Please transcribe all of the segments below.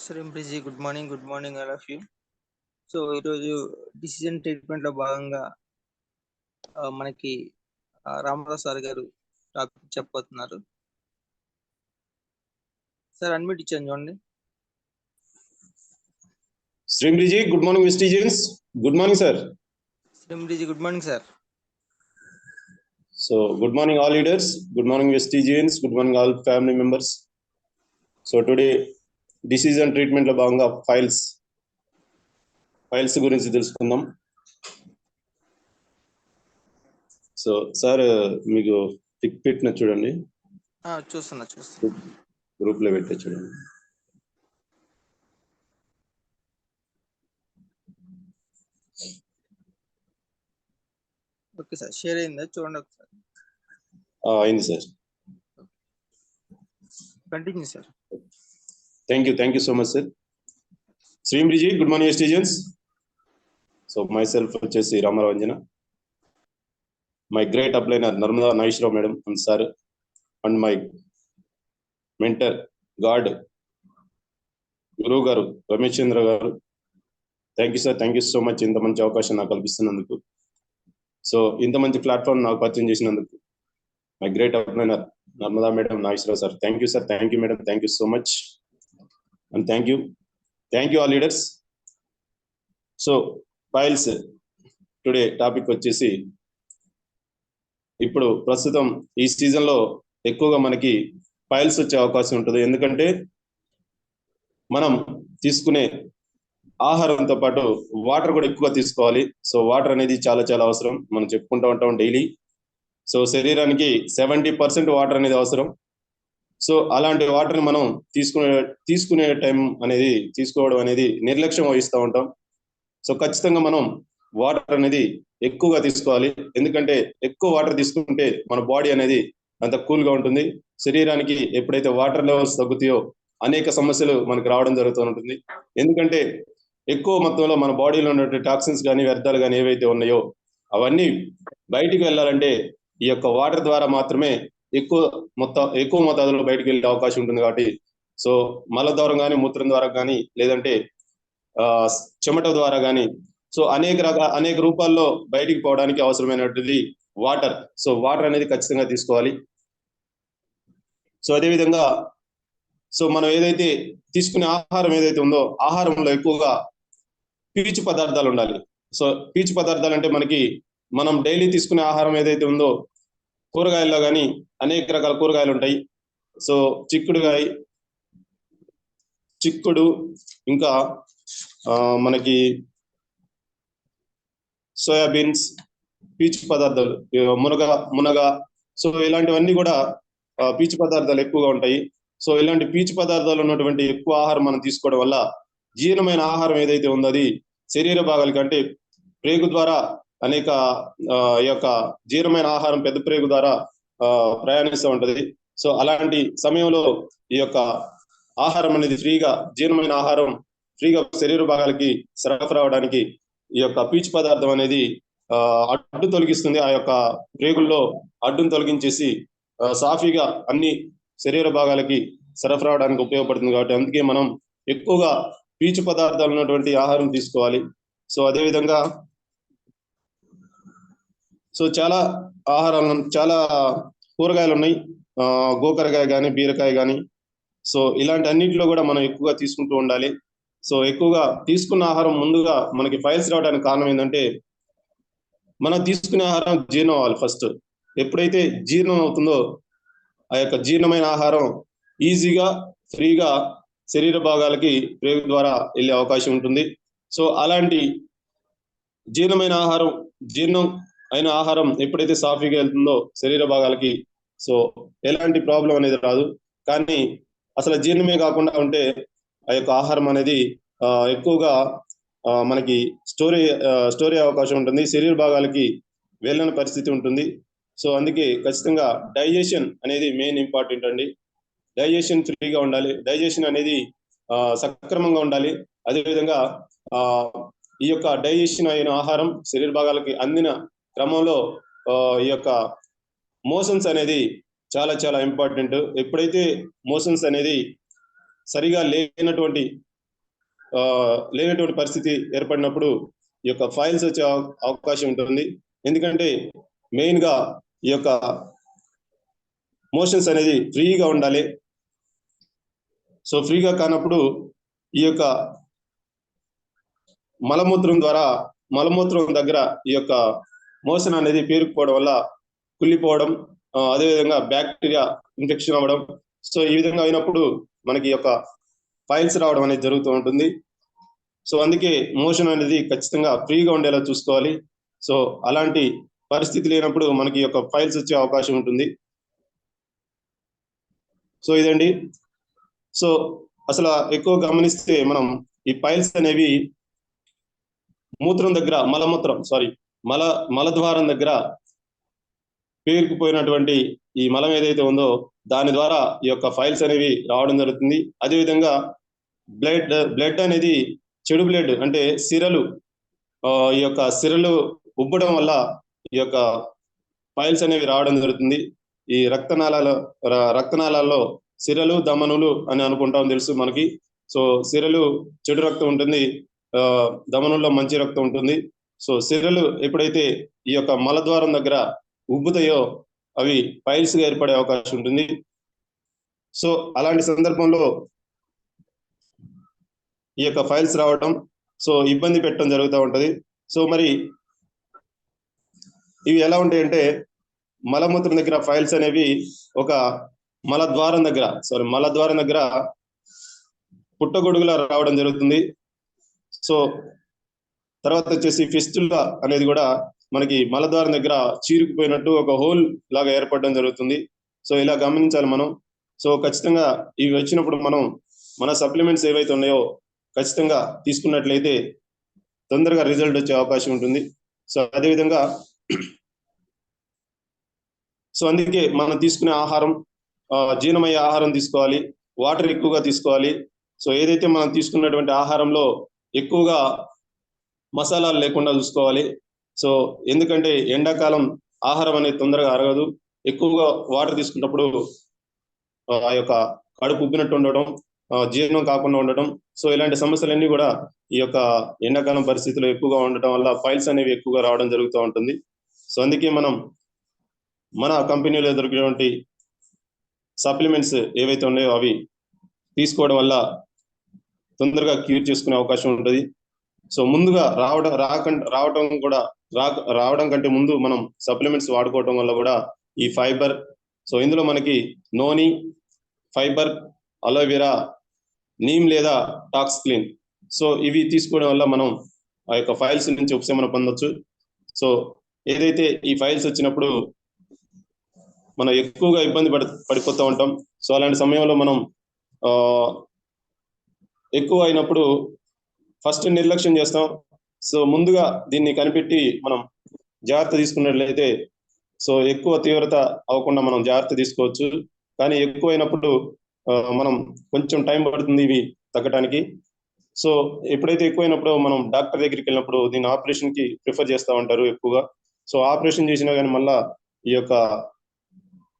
శ్రీంప్రిజీ good morning all of you. So ఈరోజు decision treatment లో భాగంగా మనకి రామారావు సార్ గారు టాపిక్ చెప్పబోతున్నారు. సార్ అన్మ్యూట్ ఇచ్చాను చూడండి. శ్రీంప్రిజీ good morning Vestigians. Good morning sir. శ్రీంప్రిజీ good morning sir. So good morning all leaders, good morning Vestigians, good morning all family members. So today decision treatment లో భాగంగా ఫైల్స్ గురించి తెలుసుకుందాం. So sir మీకు pick పెట్టిన చూడండి. చూస్తున్నా గ్రూప్ లో పెట్టే చూడండి. ఓకే సార్, షేర్ అయిందా చూడండి ఒకసారి. అయింది sir. Continue sir. Thank you so much sir. శ్రీంప్రిజీ good morning Vestigians. So myself వచ్చేసి Ramarao Anjana, my great upliner Narmada Nageswararao madam and sir, and my mentor god గురువు garu Ramesh Chandra garu. Thank you sir, thank you so much ఇంత మంచి అవకాశం నాకు కల్పిస్తున్నందుకు. So ఇంత మంచి platform నాకు పరిచయం చేసినందుకు my great upliner Narmada madam, Nageswararao sir, thank you sir, thank you madam, thank you so much and thank you all leaders. So files today topic వచ్చేసి, ఇప్పుడు ప్రస్తుతం ఈ సీజన్ లో ఎక్కువగా మనకి ఫైల్స్ వచ్చే అవకాశం ఉంటుంది. ఎందుకంటే మనం తీసుకునే ఆహారంతో పాటు వాటర్ కూడా ఎక్కువ తీసుకోవాలి. సో వాటర్ అనేది చాలా చాలా అవసరం, మనం చెప్పుకుంటూ ఉంటాం డైలీ. సో శరీరానికి 70% వాటర్ అనేది అవసరం. సో అలాంటి వాటర్ని మనం తీసుకునే టైం అనేది తీసుకోవడం అనేది నిర్లక్ష్యం వహిస్తూ ఉంటాం. సో ఖచ్చితంగా మనం వాటర్ అనేది ఎక్కువగా తీసుకోవాలి. ఎందుకంటే ఎక్కువ వాటర్ తీసుకుంటే మన బాడీ అనేది అంత కూల్గా ఉంటుంది. శరీరానికి ఎప్పుడైతే వాటర్ లెవెల్స్ తగ్గుతాయో అనేక సమస్యలు మనకు రావడం జరుగుతూ ఉంటుంది. ఎందుకంటే ఎక్కువ మొత్తంలో మన బాడీలో ఉన్నటువంటి టాక్సిన్స్ కానీ వ్యర్థాలు కానీ ఏవైతే ఉన్నాయో అవన్నీ బయటికి వెళ్ళాలంటే ఈ యొక్క వాటర్ ద్వారా మాత్రమే ఎక్కువ మోతాదులో బయటికి వెళ్ళే అవకాశం ఉంటుంది. కాబట్టి సో మల ద్వారా కానీ, మూత్రం ద్వారా కానీ, లేదంటే చెమట ద్వారా కానీ, సో అనేక రూపాల్లో బయటికి పోవడానికి అవసరమైనటువంటి వాటర్. సో వాటర్ అనేది ఖచ్చితంగా తీసుకోవాలి. సో అదేవిధంగా సో మనం ఏదైతే తీసుకునే ఆహారం ఏదైతే ఉందో ఆహారంలో ఎక్కువగా పీచు పదార్థాలు ఉండాలి. సో పీచు పదార్థాలు అంటే మనం డైలీ తీసుకునే ఆహారం ఏదైతే ఉందో కూరగాయల్లో కానీ అనేక రకాల కూరగాయలు ఉంటాయి. సో చిక్కుడు, ఇంకా మనకి సోయాబీన్స్, పీచు పదార్థాలు, మునగ, సో ఇలాంటివన్నీ కూడా పీచు పదార్థాలు ఎక్కువగా ఉంటాయి. సో ఇలాంటి పీచు పదార్థాలు ఉన్నటువంటి ఎక్కువ ఆహారం మనం తీసుకోవడం వల్ల జీర్ణమైన ఆహారం ఏదైతే ఉందో అది శరీర భాగాలకి, అంటే ప్రేగు ద్వారా అనేక ఈ యొక్క జీర్ణమైన ఆహారం పెద్ద ప్రేగు ద్వారా ప్రయాణిస్తూ ఉంటది. సో అలాంటి సమయంలో ఈ యొక్క ఆహారం అనేది జీర్ణమైన ఆహారం ఫ్రీగా శరీర భాగాలకి సరఫరా అవడానికి ఈ యొక్క పీచు పదార్థం అనేది అడ్డు తొలగిస్తుంది. ఆ యొక్క ప్రేగుల్లో అడ్డును తొలగించేసి సాఫీగా అన్ని శరీర భాగాలకి సరఫరా అవడానికి ఉపయోగపడుతుంది. కాబట్టి అందుకే మనం ఎక్కువగా పీచు పదార్థాలు ఉన్నటువంటి ఆహారం తీసుకోవాలి. సో అదేవిధంగా సో చాలా కూరగాయలు ఉన్నాయి, గోకరకాయ కానీ, బీరకాయ కానీ. సో ఇలాంటి అన్నింటిలో కూడా మనం ఎక్కువగా తీసుకుంటూ ఉండాలి. సో ఎక్కువగా తీసుకున్న ఆహారం ముందుగా మనకి ఫైల్స్ రావడానికి కారణం ఏంటంటే మనం తీసుకునే ఆహారం జీర్ణం అవ్వాలి ఫస్ట్. ఎప్పుడైతే జీర్ణం అవుతుందో ఆ యొక్క జీర్ణమైన ఆహారం ఈజీగా ఫ్రీగా శరీర భాగాలకి ప్రేగు ద్వారా వెళ్ళే అవకాశం ఉంటుంది. సో అలాంటి జీర్ణం అయిన ఆహారం ఎప్పుడైతే సాఫీగా వెళ్తుందో శరీర భాగాలకి, సో ఎలాంటి ప్రాబ్లం అనేది రాదు. కానీ అసలు జీర్ణమే కాకుండా ఉంటే ఆ యొక్క ఆహారం అనేది ఎక్కువగా మనకి స్టోర్ అయ్యే అవకాశం ఉంటుంది, శరీర భాగాలకి వెళ్ళని పరిస్థితి ఉంటుంది. సో అందుకే ఖచ్చితంగా డైజెషన్ అనేది మెయిన్ ఇంపార్టెంట్ అండి. డైజెషన్ ఫ్రీగా ఉండాలి, డైజెషన్ అనేది సక్రమంగా ఉండాలి. అదేవిధంగా ఈ యొక్క డైజెషన్ అయిన ఆహారం శరీర భాగాలకి అందిన క్రమంలో ఈ యొక్క మోషన్స్ అనేది చాలా చాలా ఇంపార్టెంట్. ఎప్పుడైతే మోషన్స్ అనేది సరిగా లేనటువంటి లేనటువంటి పరిస్థితి ఏర్పడినప్పుడు ఈ యొక్క ఫైల్స్ వచ్చే అవకాశం ఉంటుంది. ఎందుకంటే మెయిన్ గా ఈ యొక్క మోషన్స్ అనేది ఫ్రీగా ఉండాలి. సో ఫ్రీగా కానప్పుడు ఈ యొక్క మలమూత్రం దగ్గర ఈ యొక్క మోషన్ అనేది పేరుకుపోవడం వల్ల కుళ్ళిపోవడం, అదేవిధంగా బ్యాక్టీరియా ఇన్ఫెక్షన్ అవ్వడం. సో ఈ విధంగా అయినప్పుడు మనకి ఈ యొక్క ఫైల్స్ రావడం అనేది జరుగుతూ ఉంటుంది. సో అందుకే మోషన్ అనేది ఖచ్చితంగా ఫ్రీగా ఉండేలా చూసుకోవాలి. సో అలాంటి పరిస్థితి లేనప్పుడు మనకి యొక్క ఫైల్స్ వచ్చే అవకాశం ఉంటుంది. సో ఇదండి. సో అసలు ఎక్కువ గమనిస్తే మనం ఈ ఫైల్స్ అనేవి మూత్రం దగ్గర మలద్వారం దగ్గర పేరుకుపోయినటువంటి ఈ మలం ఏదైతే ఉందో దాని ద్వారా ఈ యొక్క ఫైల్స్ అనేవి రావడం జరుగుతుంది. అదేవిధంగా బ్లడ్ అనేది చెడు బ్లడ్ అంటే సిరలు, ఈ యొక్క సిరలు ఉబ్బడం వల్ల ఈ యొక్క ఫైల్స్ అనేవి రావడం జరుగుతుంది. ఈ రక్తనాళాల్లో సిరలు ధమనులు అని అనుకుంటాం, తెలుసు మనకి. సో సిరలు చెడు రక్తం ఉంటుంది, ధమనుల్లో మంచి రక్తం ఉంటుంది. సో సిరలు ఎప్పుడైతే ఈ యొక్క మలద్వారం దగ్గర ఉబ్బుతాయో అవి ఫైల్స్ గా ఏర్పడే అవకాశం ఉంటుంది. సో అలాంటి సందర్భంలో ఈ యొక్క ఫైల్స్ రావడం సో ఇబ్బంది పెట్టడం జరుగుతూ ఉంటది. సో మరి ఇవి ఎలా ఉంటాయంటే మలమూత్రం దగ్గర ఫైల్స్ అనేవి ఒక మలద్వారం దగ్గర పుట్టగొడుగులా రావడం జరుగుతుంది. సో తర్వాత వచ్చేసి ఫిస్టులా అనేది కూడా మనకి మలద్వారం దగ్గర చీరుకుపోయినట్టు ఒక హోల్ లాగా ఏర్పడడం జరుగుతుంది. సో ఇలా గమనించాలి మనం. సో ఖచ్చితంగా ఇవి వచ్చినప్పుడు మనం మన సప్లిమెంట్స్ ఏవైతే ఉన్నాయో ఖచ్చితంగా తీసుకున్నట్లయితే తొందరగా రిజల్ట్ వచ్చే అవకాశం ఉంటుంది. సో అదేవిధంగా సో అందుకే మనం తీసుకునే ఆహారం జీర్ణమయ్యే ఆహారం తీసుకోవాలి, వాటర్ ఎక్కువగా తీసుకోవాలి. సో ఏదైతే మనం తీసుకున్నటువంటి ఆహారంలో ఎక్కువగా మసాలాలు లేకుండా చూసుకోవాలి. సో ఎందుకంటే ఎండాకాలం ఆహారం అనేది తొందరగా అరగదు. ఎక్కువగా వాటర్ తీసుకున్నప్పుడు ఆ యొక్క కడుపు ఉబ్బినట్టు ఉండడం, జీర్ణం కాకుండా ఉండడం. సో ఇలాంటి సమస్యలన్నీ కూడా ఈ యొక్క ఎండాకాలం పరిస్థితులు ఎక్కువగా ఉండటం వల్ల ఫైల్స్ అనేవి ఎక్కువగా రావడం జరుగుతూ ఉంటుంది. సో అందుకే మనం మన కంపెనీలో దొరికినటువంటి సప్లిమెంట్స్ ఏవైతే ఉన్నాయో అవి తీసుకోవడం వల్ల తొందరగా క్యూర్ చేసుకునే అవకాశం ఉంటుంది. సో ముందుగా రావడం కంటే ముందు మనం సప్లిమెంట్స్ వాడుకోవడం వల్ల కూడా ఈ ఫైబర్, సో ఇందులో మనకి నోని, ఫైబర్, అలోవెరా, నీమ్ లేదా టాక్స్క్లీన్, సో ఇవి తీసుకోవడం వల్ల మనం ఆ యొక్క ఫైల్స్ నుంచి ఉపశమనం పొందొచ్చు. సో ఏదైతే ఈ ఫైల్స్ వచ్చినప్పుడు మనం ఎక్కువగా ఇబ్బంది పడిపోతూ ఉంటాం. సో అలాంటి సమయంలో మనం ఎక్కువ అయినప్పుడు ఫస్ట్ నిర్లక్ష్యం చేస్తాం. సో ముందుగా దీన్ని కనిపెట్టి మనం జాగ్రత్త తీసుకున్నట్లయితే సో ఎక్కువ తీవ్రత అవ్వకుండా మనం జాగ్రత్త తీసుకోవచ్చు. కానీ ఎక్కువ అయినప్పుడు మనం కొంచెం టైం పడుతుంది ఇవి తగ్గడానికి. సో ఎప్పుడైతే ఎక్కువైనప్పుడు మనం డాక్టర్ దగ్గరికి వెళ్ళినప్పుడు దీన్ని ఆపరేషన్ కి ప్రిఫర్ చేస్తూ ఉంటారు ఎక్కువగా. సో ఆపరేషన్ చేసినా కానీ మళ్ళా ఈ యొక్క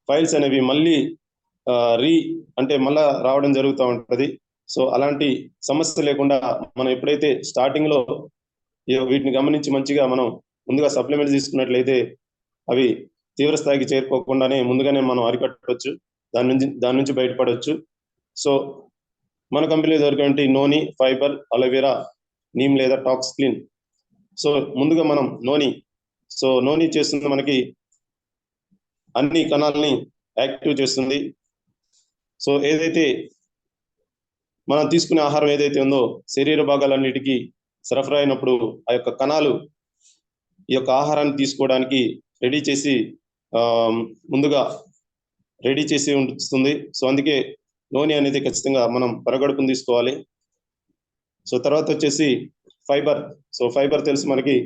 ఫైల్స్ అనేవి మళ్ళీ మళ్ళా రావడం జరుగుతూ ఉంటది. సో అలాంటి సమస్య లేకుండా మనం ఎప్పుడైతే స్టార్టింగ్ లో వీటిని గమనించి మంచిగా మనం ముందుగా సప్లిమెంట్స్ తీసుకున్నట్లయితే అవి తీవ్ర స్థాయికి చేరుకోకుండానే ముందుగానే మనం అరికట్టవచ్చు, దాని నుంచి బయటపడవచ్చు. సో మన కంపెనీలో దొరికినటువంటి నోని, ఫైబర్, అలోవెరా, నీమ్ లేదా టాక్స్క్లీన్. సో ముందుగా మనం నోని చేస్తుంది మనకి అన్ని కణాలని యాక్టివ్ చేస్తుంది. సో ఏదైతే మనం తీసుకునే ఆహారం ఏదైతే ఉందో శరీర భాగాలన్నిటికీ సరఫరా అయినప్పుడు ఆ యొక్క కణాలు ఈ యొక్క ఆహారాన్ని తీసుకోవడానికి ముందుగా రెడీ చేసి ఉంచుతుంది. సో అందుకే నూనె అనేది ఖచ్చితంగా మనం పరగడుపుని తీసుకోవాలి. సో తర్వాత వచ్చేసి ఫైబర్. సో ఫైబర్ తెలుసు మనకి,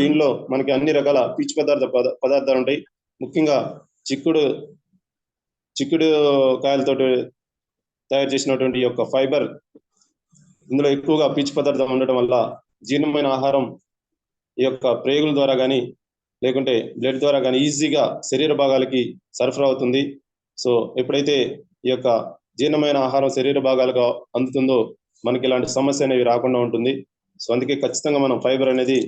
దీనిలో మనకి అన్ని రకాల పీచు పదార్థాలు ఉంటాయి. ముఖ్యంగా చిక్కుడు కాయలతో తయారు చేసినటువంటి యొక్క ఫైబర్, ఇందులో ఎక్కువగా పీచు పదార్థం ఉండటం వల్ల జీర్ణమైన ఆహారం ఈ యొక్క ప్రేగుల ద్వారా కానీ లేకుంటే బ్లడ్ ద్వారా కానీ ఈజీగా శరీర భాగాలకి సరఫరా అవుతుంది. సో ఎప్పుడైతే ఈ యొక్క జీర్ణమైన ఆహారం శరీర భాగాలకు అందుతుందో మనకి ఇలాంటి సమస్య అనేవి రాకుండా ఉంటుంది. సో అందుకే ఖచ్చితంగా మనం ఫైబర్ అనేది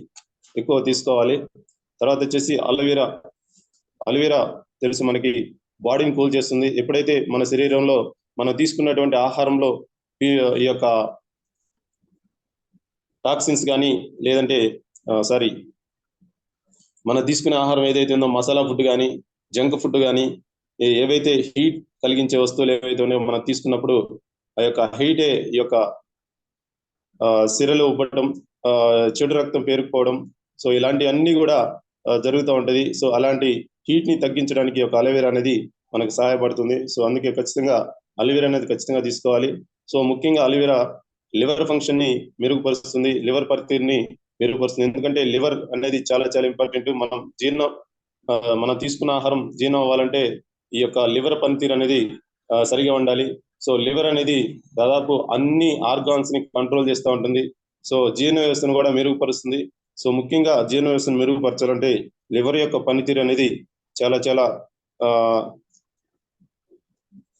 ఎక్కువ తీసుకోవాలి. తర్వాత వచ్చేసి అలోవెరా. అలోవెరా తెలుసు మనకి బాడీని కూల్ చేస్తుంది. ఎప్పుడైతే మన శరీరంలో మనం తీసుకున్నటువంటి ఆహారంలో ఈ యొక్క టాక్సిన్స్ కానీ లేదంటే సారీ మనం తీసుకునే ఆహారం ఏదైతే ఉందో మసాలా ఫుడ్ కానీ జంక్ ఫుడ్ కానీ ఏవైతే హీట్ కలిగించే వస్తువులు ఏవైతే ఉన్నాయో మనం తీసుకున్నప్పుడు ఆ యొక్క హీటే ఈ యొక్క సిరలు ఉబ్బటం, చెడు రక్తం పేరుకుపోవడం, సో ఇలాంటివన్నీ కూడా జరుగుతూ ఉంటది. సో అలాంటి హీట్ ని తగ్గించడానికి ఒక అలోవెరా అనేది మనకు సహాయపడుతుంది. సో అందుకే ఖచ్చితంగా అలోవెరా అనేది ఖచ్చితంగా తీసుకోవాలి. సో ముఖ్యంగా అలోవెరా లివర్ ఫంక్షన్ ని మెరుగుపరుస్తుంది, లివర్ పనితీరుని మెరుగుపరుస్తుంది. ఎందుకంటే లివర్ అనేది చాలా చాలా ఇంపార్టెంట్. మనం తీసుకున్న ఆహారం జీర్ణం అవ్వాలంటే ఈ యొక్క లివర్ పనితీరు అనేది సరిగా ఉండాలి. సో లివర్ అనేది దాదాపు అన్ని ఆర్గాన్స్ ని కంట్రోల్ చేస్తూ ఉంటుంది. సో జీర్ణ వ్యవస్థను కూడా మెరుగుపరుస్తుంది. సో ముఖ్యంగా జీర్ణ వ్యవస్థను మెరుగుపరచాలంటే లివర్ యొక్క పనితీరు అనేది చాలా చాలా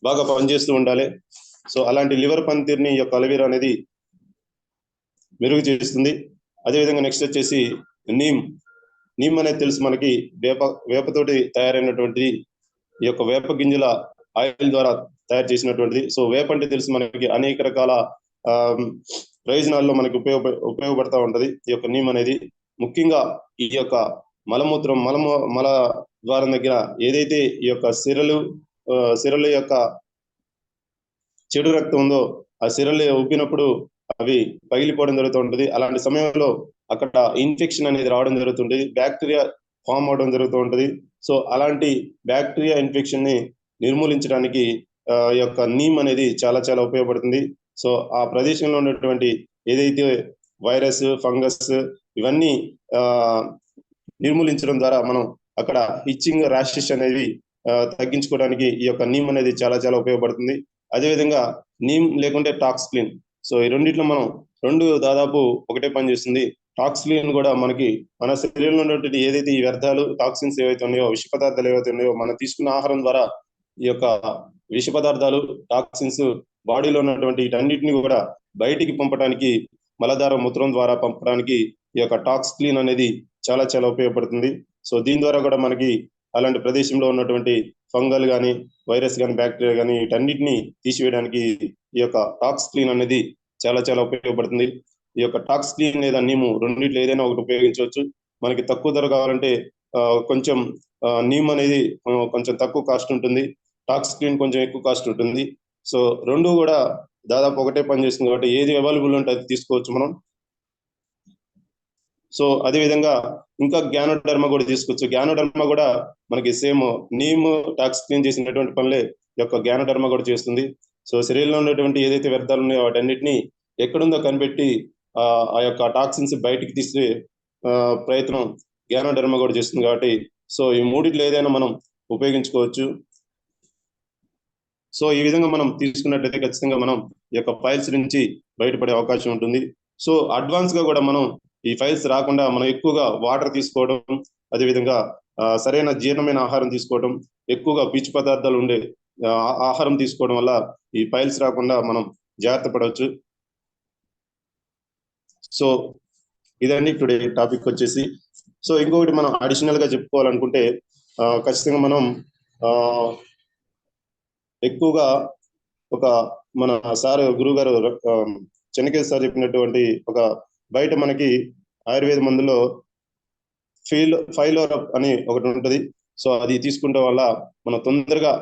బాగా పనిచేస్తూ ఉండాలి. సో అలాంటి లివర్ పనితీరుని ఈ యొక్క అలోవెరా అనేది మెరుగు చేస్తుంది. అదేవిధంగా నెక్స్ట్ వచ్చేసి నీమ్ అనేది తెలుసు మనకి, వేపతోటి తయారైనటువంటి ఈ యొక్క వేప గింజల ఆయిల్ ద్వారా తయారు చేసినటువంటిది. సో వేప అంటే తెలుసు మనకి అనేక రకాల ప్రయోజనాల్లో మనకి ఉపయోగపడతా ఉంటది ఈ యొక్క నీమ్ అనేది. ముఖ్యంగా ఈ యొక్క మలమూత్రం మల ద్వారం దగ్గర ఏదైతే ఈ యొక్క సిరల యొక్క చెడు రక్తం ఉందో ఆ సిరలు ఉబ్బినప్పుడు అవి పగిలిపోవడం జరుగుతూ ఉంటుంది. అలాంటి సమయంలో అక్కడ ఇన్ఫెక్షన్ అనేది రావడం జరుగుతుంటుంది, బ్యాక్టీరియా ఫామ్ అవడం జరుగుతూ ఉంటుంది. సో అలాంటి బ్యాక్టీరియా ఇన్ఫెక్షన్ ని నిర్మూలించడానికి ఈ యొక్క నీమ్ అనేది చాలా చాలా ఉపయోగపడుతుంది. సో ఆ ప్రదేశంలో ఉన్నటువంటి ఏదైతే వైరస్, ఫంగస్ ఇవన్నీ నిర్మూలించడం ద్వారా మనం అక్కడ ఇచ్చింగ్, ర్యాషెస్ అనేవి తగ్గించుకోవడానికి ఈ యొక్క నీమ్ అనేది చాలా చాలా ఉపయోగపడుతుంది. అదేవిధంగా నీమ్ లేకుంటే టాక్స్క్లీన్. సో ఈ రెండిట్లో మనం దాదాపు ఒకటే పని చేస్తుంది. టాక్స్క్లీన్ కూడా మనకి మన శరీరంలో ఉన్నటువంటి ఏదైతే ఈ వ్యర్థాలు, టాక్సిన్స్ ఏవైతే ఉన్నాయో, విష పదార్థాలు ఏవైతే ఉన్నాయో, మనం తీసుకున్న ఆహారం ద్వారా ఈ యొక్క విష పదార్థాలు, టాక్సిన్స్ బాడీలో ఉన్నటువంటి వీటన్నిటిని కూడా బయటికి పంపడానికి, మలధార మూత్రం ద్వారా పంపడానికి ఈ యొక్క టాక్స్క్లీన్ అనేది చాలా చాలా ఉపయోగపడుతుంది. సో దీని ద్వారా కూడా మనకి అలాంటి ప్రదేశంలో ఉన్నటువంటి ఫంగల్ కానీ, వైరస్ కానీ, బ్యాక్టీరియా కానీ వీటన్నిటిని తీసివేయడానికి ఈ యొక్క టాక్స్క్లీన్ అనేది చాలా చాలా ఉపయోగపడుతుంది. ఈ యొక్క టాక్స్క్లీన్ లేదా నీము రెండిట్లో ఏదైనా ఒకటి ఉపయోగించవచ్చు. మనకి తక్కువ ధర కావాలంటే కొంచెం నీమ్ అనేది కొంచెం తక్కువ కాస్ట్ ఉంటుంది, టాక్స్క్లీన్ కొంచెం ఎక్కువ కాస్ట్ ఉంటుంది. సో రెండు కూడా దాదాపు ఒకటే పని చేస్తుంది కాబట్టి ఏది అవైలబుల్ ఉంటే అది తీసుకోవచ్చు మనం. సో అదే విధంగా ఇంకా గ్యానోడర్మా కూడా తీసుకోవచ్చు. గ్యానోడర్మా కూడా మనకి సేమ్ నీమ్, టాక్స్క్లీన్ చేసినటువంటి పనులే యొక్క గ్యానోడర్మా కూడా చేస్తుంది. సో శరీరంలో ఉన్నటువంటి ఏదైతే వ్యర్థాలు ఉన్నాయో వాటన్నిటిని ఎక్కడుందో కనిపెట్టి ఆ యొక్క టాక్సిన్స్ బయటికి తీసే ప్రయత్నం గ్యానోడర్మా కూడా చేస్తుంది కాబట్టి సో ఈ మూడిట్లో ఏదైనా మనం ఉపయోగించుకోవచ్చు. సో ఈ విధంగా మనం తీసుకున్నట్లయితే ఖచ్చితంగా మనం ఈ యొక్క ఫైల్స్ నుంచి బయటపడే అవకాశం ఉంటుంది. సో అడ్వాన్స్ గా కూడా మనం ఈ ఫైల్స్ రాకుండా మనం ఎక్కువగా వాటర్ తీసుకోవడం, అదేవిధంగా సరైన జీర్ణమైన ఆహారం తీసుకోవడం, ఎక్కువగా పీచు పదార్థాలు ఉండే ఆహారం తీసుకోవడం వల్ల ఈ ఫైల్స్ రాకుండా మనం జాగ్రత్త పడవచ్చు. సో ఇదండి టుడే టాపిక్ వచ్చేసి. సో ఇంకొకటి మనం అడిషనల్ గా చెప్పుకోవాలనుకుంటే ఖచ్చితంగా మనం ఎక్కువగా ఒక మన సార్ గురువు గారు చెన్నకేశ్ సార్ చెప్పినటువంటి ఒక బయట మనకి ఆయుర్వేద మందులో ఫైలోరప్ అని ఒకటి ఉంటుంది. సో అది తీసుకుంటే వల్ల మన తొందరగా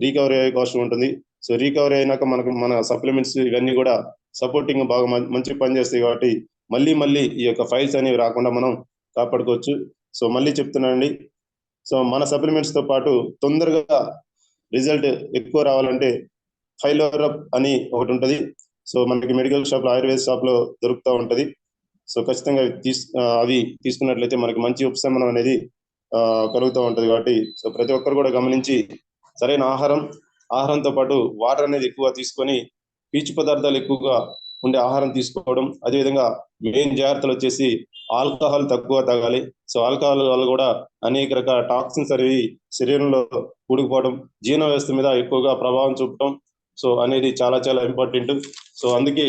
రీకవరీ అయ్యే అవకాశం ఉంటుంది. సో రీకవరీ అయినాక మనకు మన సప్లిమెంట్స్ ఇవన్నీ కూడా సపోర్టింగ్ బాగా మంచి పనిచేస్తాయి కాబట్టి మళ్ళీ ఈ యొక్క ఫైల్స్ అనేవి రాకుండా మనం కాపాడుకోవచ్చు. సో మళ్ళీ చెప్తున్నానండి, సో మన సప్లిమెంట్స్ తో పాటు తొందరగా రిజల్ట్ ఎక్కువ రావాలంటే ఫైలోరప్ అని ఒకటి ఉంటుంది. సో మనకి మెడికల్ షాప్ లో, ఆయుర్వేద షాప్ లో దొరుకుతూ ఉంటది. సో ఖచ్చితంగా అవి తీసుకున్నట్లయితే మనకి మంచి ఉపశమనం అనేది కలుగుతూ ఉంటది. కాబట్టి సో ప్రతి ఒక్కరు కూడా గమనించి సరైన ఆహారంతో పాటు వాటర్ అనేది ఎక్కువగా తీసుకొని పీచు పదార్థాలు ఎక్కువగా ఉండే ఆహారం తీసుకోవడం, అదేవిధంగా మెయిన్ జాగ్రత్తలు వచ్చేసి ఆల్కహాల్ తక్కువ తాగాలి. సో ఆల్కహాల్ వల్ల కూడా అనేక రకాల టాక్సిన్స్ అనేవి శరీరంలో కూడుకుపోవడం, జీర్ణ వ్యవస్థ మీద ఎక్కువగా ప్రభావం చూపడం సో అనేది చాలా చాలా ఇంపార్టెంట్. సో అందుకే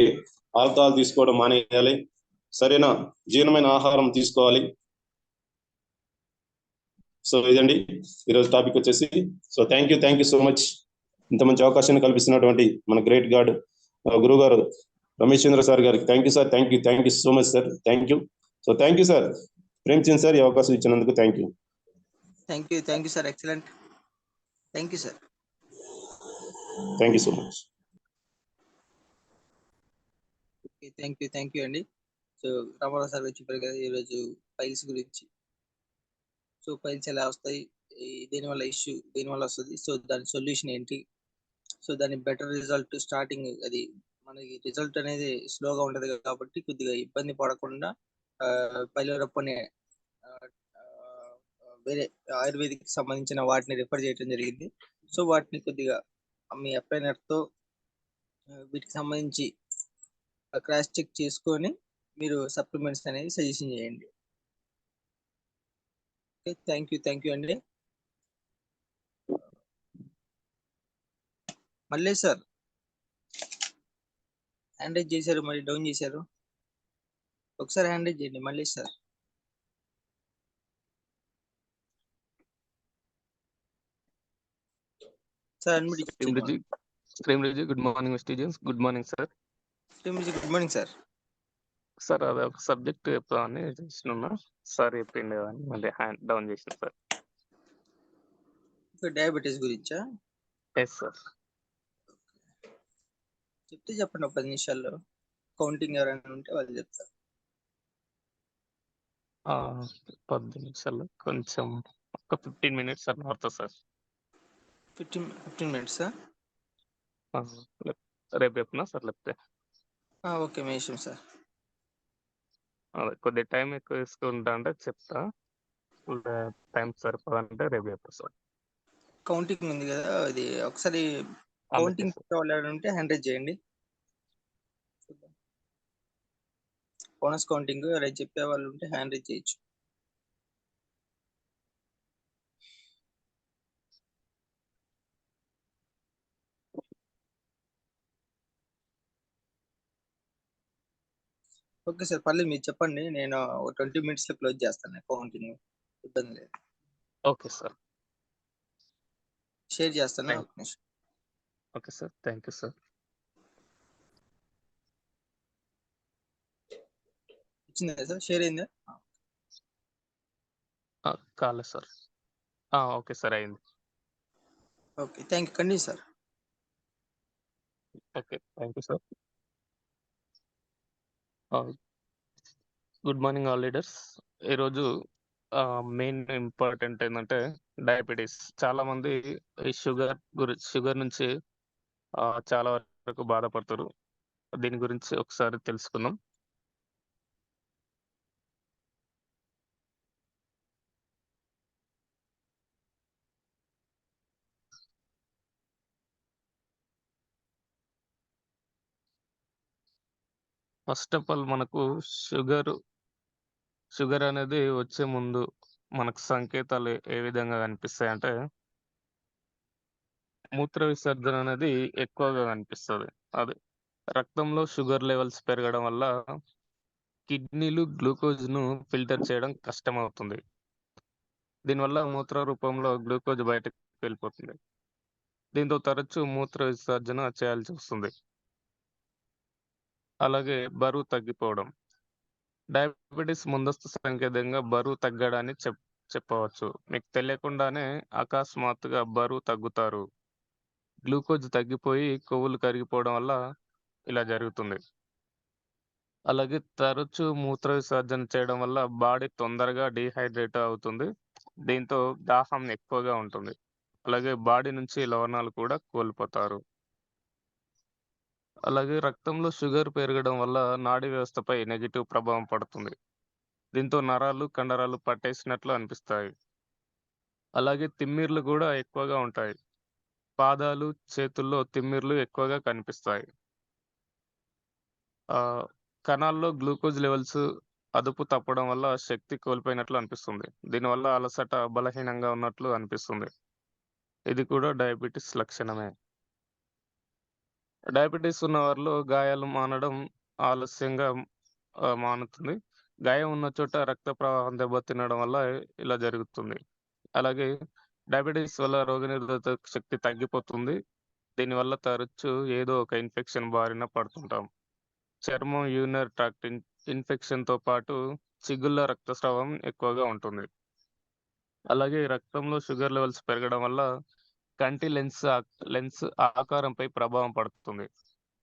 ఆల్కహాల్ తీసుకోవడం మానేయాలి, సరైన జీర్ణమైన ఆహారం తీసుకోవాలి. సో ఇదండి ఈరోజు టాపిక్ వచ్చేసి. So thank you so much. ఇంత మంచి అవకాశాన్ని కల్పిస్తున్నటువంటి మన గ్రేట్ గాడ్ గురువు గారు రమేష్ చంద్ర సార్ గారికి thank you sir. Thank you so much sir. Thank you. So thank you sir Premchand sir, ఈ అవకాశం ఇచ్చినందుకు thank you. Thank you sir. Excellent. Thank you sir. Thank you so much. Thank you అండి. So Ramarao sir చెప్పారు కదా ఈరోజు files గురించి. So files ఎలా వస్తాయి, దేనివల్ల ఇష్యూ దేనివల్ల వస్తుంది, సో దాని సొల్యూషన్ ఏంటి, సో దాని బెటర్ రిజల్ట్ స్టార్టింగ్ అది మనకి రిజల్ట్ అనేది స్లోగా ఉంటది కాబట్టి కొద్దిగా ఇబ్బంది పడకుండా పైలోరప్ అనే వేరే ఆయుర్వేదిక్ సంబంధించిన వాటిని రిఫర్ చేయడం జరిగింది. సో వాటిని కొద్దిగా మీ అప్లైనర్ తో వీటికి సంబంధించి క్రాస్ చెక్ చేసుకొని మీరు సప్లిమెంట్స్ అనేది సజెషన్ చేయండి. ఓకే, థ్యాంక్ యూ అండి. మళ్ళీ సార్ హ్యాండ్ రైజ్ చేశారు, మరి డౌన్ చేశారు. ఒకసారి హ్యాండ్ రైజ్ చేయండి మళ్ళీ సార్. సార్ శ్రీమృజి good morning students. Good morning sir. Good morning sir. Sir అది ఒక సబ్జెక్ట్ చెప్తామని చేస్తున్నా సార్, చెప్పిండే అని మళ్ళీ హ్యాండ్ డౌన్ చేసిన సార్. డయాబెటీస్ గురించా? Yes sir. చెప్తే చెప్పండి, 10 నిమిషాల్లో. కౌంటింగ్ ఎవరైనా ఉంటే వాళ్ళు చెప్తారు. 10 నిమిషాల్లో కొంచెం ఒక 15 minutes సార్ పడుతుంది సార్. 15 minutes? రేపు చెప్పినా సార్ లేకపోతే? ఓకే, మీ ఇష్టం సార్. అదే కొద్దిగా టైం ఎక్కువ తీసుకుంటా అంటే చెప్తా, టైం సరిపోదంటే రేపు చెప్తా సార్. కౌంటింగ్ ఉంది కదా, అది ఒకసారి కౌంటింగ్ వాళ్ళు ఎవరైనా ఉంటే హ్యాండ్ రైజ్ చేయండి. బోనస్ కౌంటింగ్ ఎవరైనా చెప్పే వాళ్ళు ఉంటే హ్యాండ్ రైజ్ చేయొచ్చు. ఓకే సార్, పర్లేదు మీరు చెప్పండి, నేను 20 minutes లో క్లోజ్ చేస్తాను కౌంటింగ్, ఇబ్బంది లేదు. ఓకే సార్, షేర్ చేస్తాను. Okay sir, thank you sir. వచ్చిందా సార్, షేర్ అయిందా? కాలేదు సార్. ఓకే సార్, అయింది. Okay, thank you. కండి sir. Okay, thank you sir. Good morning all leaders. ఈరోజు మెయిన్ ఇంపార్టెంట్ ఏంటంటే డయాబెటీస్. చాలా మంది ఈ షుగర్ నుంచి చాలా వరకు బాధపడతారు. దీని గురించి ఒకసారి తెలుసుకుందాం. ఫస్ట్ ఆఫ్ ఆల్ మనకు షుగర్ అనేది వచ్చే ముందు మనకు సంకేతాలు ఏ విధంగా కనిపిస్తాయి అంటే, మూత్ర విసర్జన అనేది ఎక్కువగా కనిపిస్తుంది. అది రక్తంలో షుగర్ లెవెల్స్ పెరగడం వల్ల కిడ్నీలు గ్లూకోజ్ను ఫిల్టర్ చేయడం కష్టమవుతుంది. దీనివల్ల మూత్ర రూపంలో గ్లూకోజ్ బయటకు వెళ్ళిపోతుంది. దీంతో తరచూ మూత్ర విసర్జన చేయాల్సి వస్తుంది. అలాగే బరువు తగ్గిపోవడం. డయాబెటీస్ ముందస్తు సంకేతంగా బరువు తగ్గడాన్ని చెప్పవచ్చు. మీకు తెలియకుండానే అకస్మాత్తుగా బరువు తగ్గుతారు. గ్లూకోజ్ తగ్గిపోయి కొవ్వులు కరిగిపోవడం వల్ల ఇలా జరుగుతుంది. అలాగే తరచూ మూత్ర విసర్జన చేయడం వల్ల బాడీ తొందరగా డీహైడ్రేట్ అవుతుంది. దీంతో దాహం ఎక్కువగా ఉంటుంది. అలాగే బాడీ నుంచి లవణాలు కూడా కోల్పోతారు. అలాగే రక్తంలో షుగర్ పెరగడం వల్ల నాడీ వ్యవస్థపై నెగిటివ్ ప్రభావం పడుతుంది. దీంతో నరాలు కండరాలు పట్టేసినట్లు అనిపిస్తాయి. అలాగే తిమ్మిర్లు కూడా ఎక్కువగా ఉంటాయి. పాదాలు చేతుల్లో తిమ్మిర్లు ఎక్కువగా కనిపిస్తాయి. కణాల్లో గ్లూకోజ్ లెవెల్స్ అదుపు తప్పడం వల్ల శక్తి కోల్పోయినట్లు అనిపిస్తుంది. దీనివల్ల అలసట, బలహీనంగా ఉన్నట్లు అనిపిస్తుంది. ఇది కూడా డయాబెటీస్ లక్షణమే. డయాబెటీస్ ఉన్న వారిలో గాయాలు మానడం ఆలస్యంగా మానుతుంది. గాయం ఉన్న చోట రక్త ప్రవాహం దెబ్బతినడం వల్ల ఇలా జరుగుతుంది. అలాగే డయాబెటిస్ వల్ల రోగనిరోధక శక్తి తగ్గిపోతుంది. దీనివల్ల తరచూ ఏదో ఒక ఇన్ఫెక్షన్ బారిన పడుతుంటాం. చర్మం, యూరినరీ ట్రాక్ట్ ఇన్ఫెక్షన్‌తో పాటు చిగుళ్ళ రక్తస్రావం ఎక్కువగా ఉంటుంది. అలాగే రక్తంలో షుగర్ లెవెల్స్ పెరగడం వల్ల కంటి లెన్స్ ఆకారంపై ప్రభావం పడుతుంది.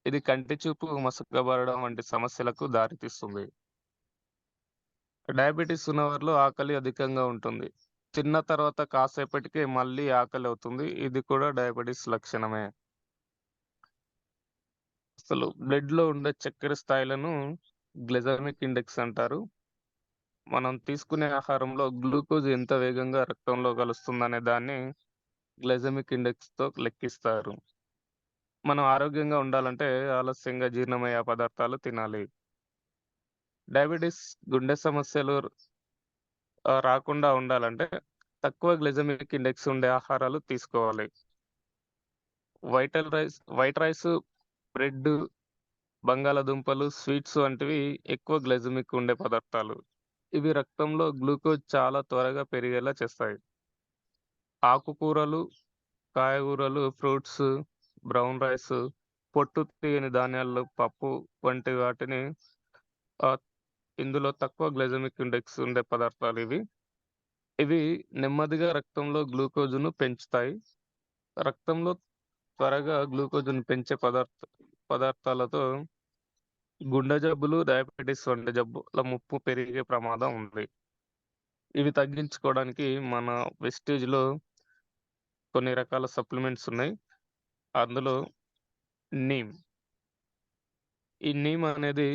ఇది కంటి చూపు మసకబారడం వంటి సమస్యలకు దారితీస్తుంది. డయాబెటిస్ ఉన్నవారిలో ఆకలి అధికంగా ఉంటుంది. తిన్న తర్వాత కాసేపటికే మళ్ళీ ఆకలి అవుతుంది. ఇది కూడా డయాబెటిస్ లక్షణమే. అసలు బ్లడ్‌లో ఉండే చక్కెర స్థాయిలను గ్లైసెమిక్ ఇండెక్స్ అంటారు. మనం తీసుకునే ఆహారంలో గ్లూకోజ్ ఎంత వేగంగా రక్తంలో కలుస్తుందనే దాన్ని గ్లైసెమిక్ ఇండెక్స్‌తో లెక్కిస్తారు. మనం ఆరోగ్యంగా ఉండాలంటే ఆలస్యంగా జీర్ణమయ్యే పదార్థాలు తినాలి. డయాబెటిస్, గుండె సమస్యలు రాకుండా ఉండాలంటే తక్కువ గ్లైసెమిక్ ఇండెక్స్ ఉండే ఆహారాలు తీసుకోవాలి. వైట్ రైస్, బ్రెడ్, బంగాళాదుంపలు, స్వీట్స్ వంటివి ఎక్కువ గ్లైసెమిక్ ఉండే పదార్థాలు. ఇవి రక్తంలో గ్లూకోజ్ చాలా త్వరగా పెరిగేలా చేస్తాయి. ఆకుకూరలు, కాయగూరలు, ఫ్రూట్స్, బ్రౌన్ రైస్, పొట్టు తీయని ధాన్యాలు, పప్పు వంటి వాటిని ఇందులో తక్కువ గ్లైసెమిక్ ఇండెక్స్ ఉండే పదార్థాలివి. ఇవి నెమ్మదిగా రక్తంలో గ్లూకోజ్‌ను పెంచుతాయి. రక్తంలో త్వరగా గ్లూకోజ్‌ను పెంచే పదార్థాలతో గుండె జబ్బులు, డయాబెటిస్ వంటి జబ్బుల ముప్పు పెరిగే ప్రమాదం ఉంది. ఇవి తగ్గించుకోవడానికి మన వెస్టీజ్‌లో కొన్ని రకాల సప్లిమెంట్స్ ఉన్నాయి. అందులో నీమ్. ఈ నీమ్ అనేది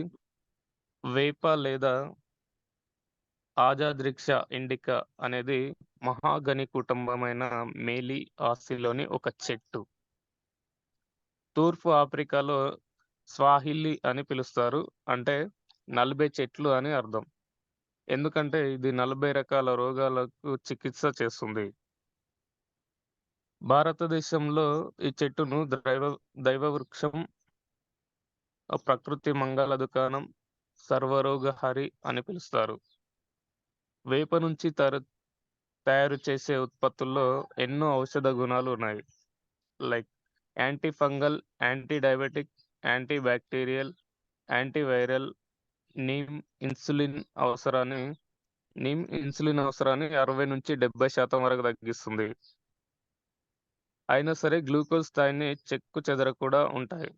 వేప లేదా ఆజాద్రిక్ష ఇండికా అనేది మహాగని కుటుంబమైన మేలియాసిలోని ఒక చెట్టు. తూర్పు ఆఫ్రికాలో స్వాహిలి అని పిలుస్తారు. అంటే 40 చెట్లు అని అర్థం. ఎందుకంటే ఇది 40 రకాల రోగాలకు చికిత్స చేస్తుంది. భారతదేశంలో ఈ చెట్టును దైవవృక్షం, ప్రకృతి మంగళ దుకాణం, సర్వరోగహరి అని పిలుస్తారు. వేప నుంచి తయారు చేసే ఉత్పత్తుల్లో ఎన్నో ఔషధ గుణాలు ఉన్నాయి. Like anti fungal, anti diabetic, anti bacterial, anti viral. Neem insulin అవసరాన్ని 60-70% వరకు తగ్గిస్తుంది. అయినా సరే గ్లూకోజ్ స్థాయిని చెక్కుచెదరకుండా ఉంటాయి.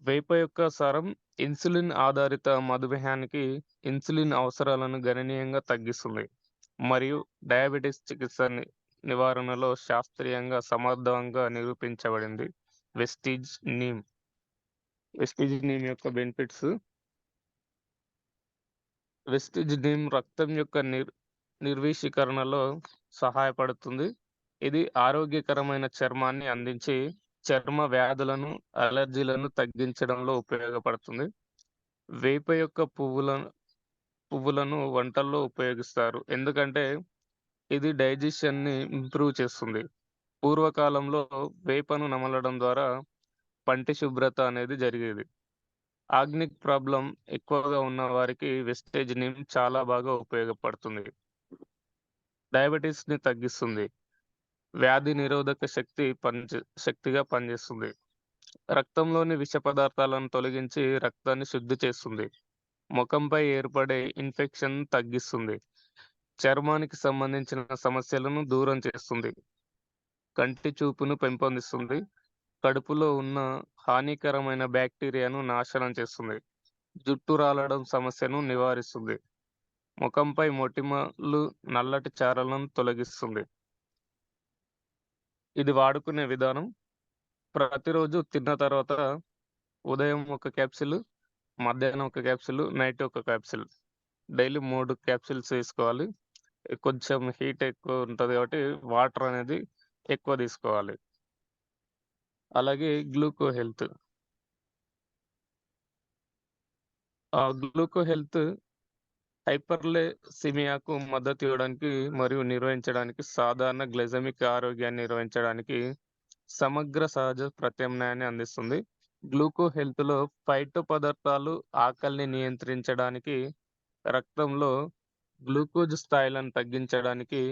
వేప యొక్క సారం ఇన్సులిన్ ఆధారిత మధుమేహానికి ఇన్సులిన్ అవసరాలను గణనీయంగా తగ్గిస్తుంది మరియు డయాబెటిస్ చికిత్స నివారణలో శాస్త్రీయంగా సమర్థవంతంగా నిరూపించబడింది. వెస్టీజ్ నీమ్ యొక్క బెనిఫిట్స్. వెస్టీజ్ నీమ్ రక్తం యొక్క నిర్వీషీకరణలో సహాయపడుతుంది. ఇది ఆరోగ్యకరమైన చర్మాన్ని అందించి చర్మ వ్యాధులను, అలర్జీలను తగ్గించడంలో ఉపయోగపడుతుంది. వేప యొక్క పువ్వులను వంటల్లో ఉపయోగిస్తారు. ఎందుకంటే ఇది డైజెషన్‌ని ఇంప్రూవ్ చేస్తుంది. పూర్వకాలంలో వేపను నమలడం ద్వారా పంటి శుభ్రత అనేది జరిగేది. ఆగ్నిక్ ప్రాబ్లమ్ ఎక్కువగా ఉన్న వారికి వెస్టీజ్ నీమ్ చాలా బాగా ఉపయోగపడుతుంది. డయాబెటిస్‌ని తగ్గిస్తుంది. వ్యాధి నిరోధక శక్తిగా పనిచేస్తుంది. రక్తంలోని విష పదార్థాలను తొలగించి రక్తాన్ని శుద్ధి చేస్తుంది. ముఖంపై ఏర్పడే ఇన్ఫెక్షన్ తగ్గిస్తుంది. చర్మానికి సంబంధించిన సమస్యలను దూరం చేస్తుంది. కంటి చూపును పెంపొందిస్తుంది. కడుపులో ఉన్న హానికరమైన బ్యాక్టీరియాను నాశనం చేస్తుంది. జుట్టు రాలడం సమస్యను నివారిస్తుంది. ముఖంపై మొటిమలు, నల్లటి చారలను తొలగిస్తుంది. ఇది వాడుకునే విధానం ప్రతిరోజు తిన్న తర్వాత ఉదయం ఒక క్యాప్సూల్, మధ్యాహ్నం ఒక క్యాప్సూల్, నైట్ ఒక క్యాప్సూల్. డైలీ 3 క్యాప్సూల్స్ వేసుకోవాలి. కొంచెం హీట్ ఎక్కువ ఉంటది కాబట్టి వాటర్ అనేది ఎక్కువ తీసుకోవాలి. అలాగే గ్లూకో హెల్త్. గ్లూకో హెల్త్ హైపర్‌గ్లైసెమియాకు మద్దతు ఇవ్వడానికి మరియు నిర్వహించడానికి సాధారణ గ్లైసెమిక్ ఆరోగ్యాన్ని నిర్వహించడానికి సమగ్ర సహజ ప్రత్యామ్నాయాన్ని అందిస్తుంది. గ్లూకో హెల్త్‌లో ఫైటో పదార్థాలు ఆకలిని నియంత్రించడానికి, రక్తంలో గ్లూకోజ్ స్థాయిలను తగ్గించడానికి,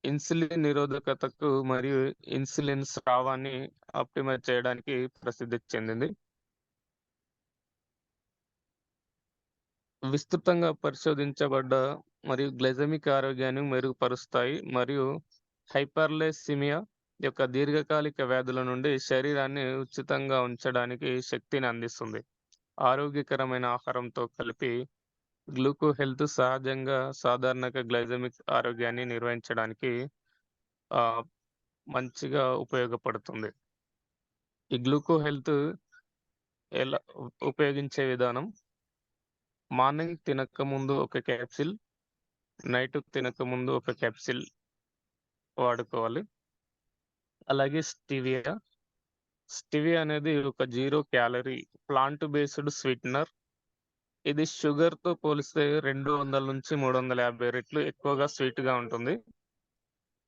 ఇన్సులిన్ నిరోధకతకు మరియు ఇన్సులిన్ స్రావాన్ని ఆప్టిమైజ్ చేయడానికి ప్రసిద్ధి చెందింది. విస్తృతంగా పరిశోధించబడ్డ మరియు గ్లైసెమిక్ ఆరోగ్యాన్ని మెరుగుపరుస్తాయి మరియు హైపర్‌గ్లైసెమియా యొక్క దీర్ఘకాలిక వ్యాధుల నుండి శరీరాన్ని ఉచితంగా ఉంచడానికి శక్తిని అందిస్తుంది. ఆరోగ్యకరమైన ఆహారంతో కలిపి గ్లూకో హెల్త్ సహజంగా సాధారణ గ్లైసెమిక్ ఆరోగ్యాన్ని నిర్వహించడానికి ఆహ్, మంచిగా ఉపయోగపడుతుంది. ఈ గ్లూకో హెల్త్ ఎలా ఉపయోగించే విధానం మార్నింగ్ తినకముందు ఒక క్యాప్సిల్, నైట్ తినకముందు ఒక క్యాప్సిల్ వాడుకోవాలి. అలాగే స్టెవియా అనేది ఒక 0 క్యాలరీ ప్లాంట్ బేస్డ్ స్వీటనర్. ఇది షుగర్‌తో పోలిస్తే 200-350 రెట్లు ఎక్కువగా స్వీట్‌గా ఉంటుంది.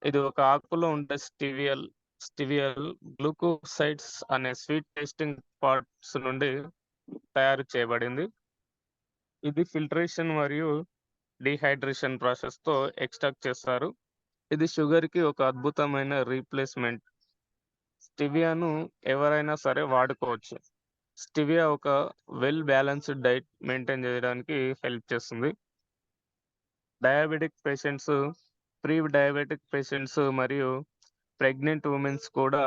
ఇది ఒక ఆకులో ఉండే స్టెవియల్ గ్లూకోసైడ్స్ అనే స్వీట్ టేస్టింగ్ పార్ట్స్ నుండి తయారు చేయబడింది. ఇది ఫిల్టరేషన్ మరియు డీహైడ్రేషన్ ప్రాసెస్‌తో ఎక్స్ట్రాక్ట్ చేస్తారు. ఇది షుగర్‌కి ఒక అద్భుతమైన రీప్లేస్‌మెంట్. స్టెవియాను ఎవరైనా సరే వాడుకోవచ్చు. స్టెవియా ఒక వెల్ బ్యాలెన్స్‌డ్ డైట్ మెయింటైన్ చేయడానికి హెల్ప్ చేస్తుంది. Diabetic patients, pre diabetic patients మరియు ప్రెగ్నెంట్ వుమెన్స్ కూడా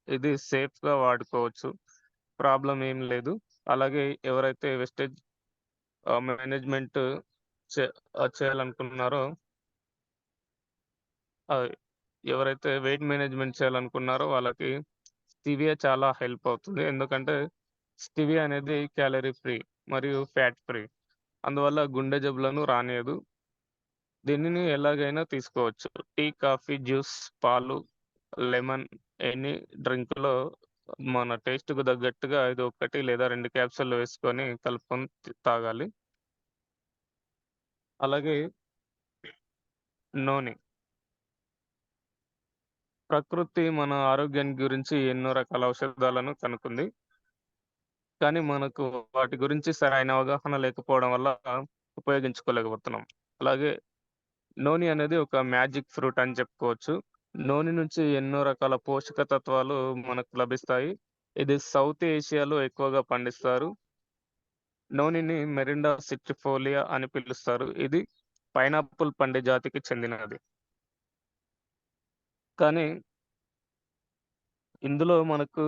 ఇది సేఫ్‌గా వాడుకోవచ్చు. ప్రాబ్లమ్ ఏం లేదు. అలాగే ఎవరైతే వెస్టేజ్ మేనేజ్‌మెంట్ చే చేయాలనుకుంటున్నారో ఆహ్, ఎవరైతే వెయిట్ మేనేజ్‌మెంట్ చేయాలనుకున్నారో వాళ్ళకి స్టెవియా చాలా హెల్ప్ అవుతుంది. ఎందుకంటే స్టెవియా అనేది క్యాలరీ ఫ్రీ మరియు ఫ్యాట్ ఫ్రీ. అందువల్ల గుండె జబ్బులను రానీయదు. దీనిని ఎలాగైనా తీసుకోవచ్చు. టీ, కాఫీ, జ్యూస్, పాలు, లెమన్ ఎనీ డ్రింక్‌లో మన టేస్ట్‌కు తగ్గట్టుగా ఇది 1 లేదా 2 క్యాప్సూల్‌లు వేసుకొని కలుపుకొని తాగాలి. అలాగే నూనె. ప్రకృతి మన ఆరోగ్యాన్ని గురించి ఎన్నో రకాల ఔషధాలను కనుక్కుంది. కానీ మనకు వాటి గురించి సరైన అవగాహన లేకపోవడం వల్ల ఉపయోగించుకోలేకపోతున్నాం. అలాగే నూనె అనేది ఒక మ్యాజిక్ ఫ్రూట్ అని చెప్పుకోవచ్చు. నూనె నుంచి ఎన్నో రకాల పోషక తత్వాలు మనకు లభిస్తాయి. ఇది సౌత్ ఏషియాలో ఎక్కువగా పండిస్తారు. నూనెని మెరిండా సిట్రిఫోలియా అని పిలుస్తారు. ఇది పైనాపిల్ పండు జాతికి చెందినది. కానీ ఇందులో మనకు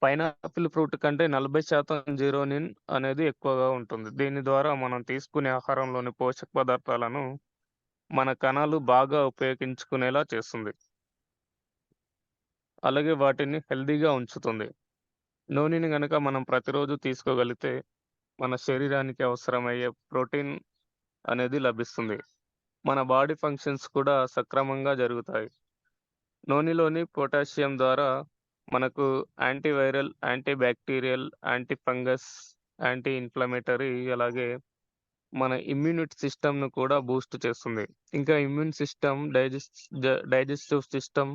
పైనాపిల్ ఫ్రూట్ కంటే 40% జిరోనిన్ అనేది ఎక్కువగా ఉంటుంది. దీని ద్వారా మనం తీసుకునే ఆహారంలోని పోషక పదార్థాలను మన కణాలు బాగా ఉపయోగించుకునేలా చేస్తుంది. అలాగే వాటిని హెల్తీగా ఉంచుతుంది. నూనెని గనక మనం ప్రతిరోజు తీసుకోగలిగితే మన శరీరానికి అవసరమయ్యే ప్రోటీన్ అనేది లభిస్తుంది. మన బాడీ ఫంక్షన్స్ కూడా సక్రమంగా జరుగుతాయి. నూనెలోని పొటాషియం ద్వారా మనకు antiviral, anti bacterial, anti fungus, anti inflammatory అలాగే మన ఇమ్యూనిటీ సిస్టమ్‌ను కూడా బూస్ట్ చేస్తుంది. ఇంకా immune system, digestive system,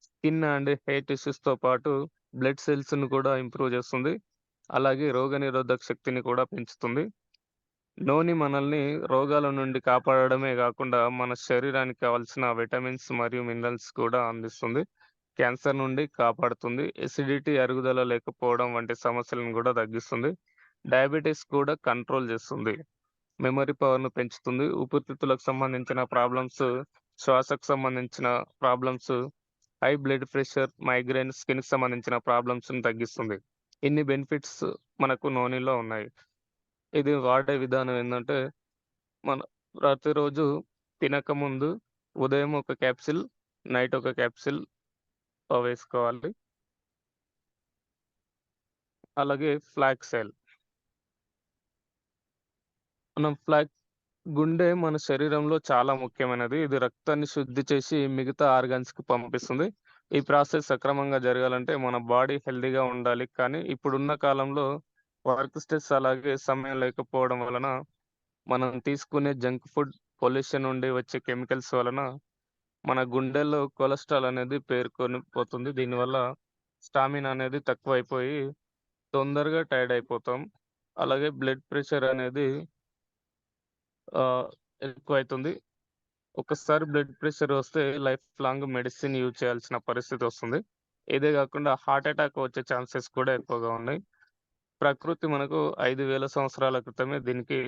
skin and hair టిష్యూస్‌తో పాటు బ్లడ్ సెల్స్‌ను కూడా ఇంప్రూవ్ చేస్తుంది. అలాగే రోగనిరోధక శక్తిని కూడా పెంచుతుంది. నూనె మనల్ని రోగాల నుండి కాపాడడమే గాకుండా, మన శరీరానికి కావాల్సిన విటమిన్స్ మరియు మినరల్స్ కూడా అందిస్తుంది. క్యాన్సర్ నుండి కాపాడుతుంది. ఎసిడిటీ, అరుగుదల లేకపోవడం వంటి సమస్యలను గూడా తగ్గిస్తుంది. డయాబెటిస్ కూడా కంట్రోల్ చేస్తుంది. మెమరీ పవర్‌ను పెంచుతుంది. ఊపిరితిత్తులకు సంబంధించిన ప్రాబ్లమ్స్, శ్వాసకు సంబంధించిన problems, high blood pressure, migraine, స్కిన్‌కి సంబంధించిన ప్రాబ్లమ్స్‌ని తగ్గిస్తుంది. ఇన్ని బెనిఫిట్స్ మనకు నూనెలో ఉన్నాయి. ఇది వాడే విధానం ఏందంటే, మన ప్రతిరోజు తినకముందు ఉదయం ఒక క్యాప్సిల్, నైట్ ఒక క్యాప్సిల్ వేసుకోవాలి. అలాగే ఫ్లాక్స్ ఆయిల్. మనం గుండె మన శరీరంలో చాలా ముఖ్యమైనది. ఇది రక్తాన్ని శుద్ధి చేసి మిగతా ఆర్గాన్స్‌కి పంపిస్తుంది. ఈ ప్రాసెస్ సక్రమంగా జరగాలంటే మన బాడీ హెల్తీగా ఉండాలి. కానీ ఇప్పుడున్న కాలంలో వర్క్ స్ట్రెస్ అలాగే సమయం లేకపోవడం వలన మనం తీసుకునే జంక్ ఫుడ్, పొల్యూషన్ నుండి వచ్చే కెమికల్స్ వలన మన గుండెల్లో కొలెస్ట్రాల్ అనేది పేరుకొని పోతుంది. దీనివల్ల స్టామినా అనేది తక్కువైపోయి తొందరగా టైర్డ్ అయిపోతాం. అలాగే బ్లడ్ ప్రెషర్ అనేది ఎక్కువైతుంది. ఒక్కసారి బ్లడ్ ప్రెషర్ వస్తే లైఫ్ లాంగ్ మెడిసిన్ యూజ్ చేయాల్సిన పరిస్థితి వస్తుంది. ఇదే కాకుండా హార్ట్ అటాక్ వచ్చే ఛాన్సెస్ కూడా ఎక్కువగా ఉన్నాయి. ప్రకృతి మనకు 5,000 సంవత్సరాల క్రితమే దీనికి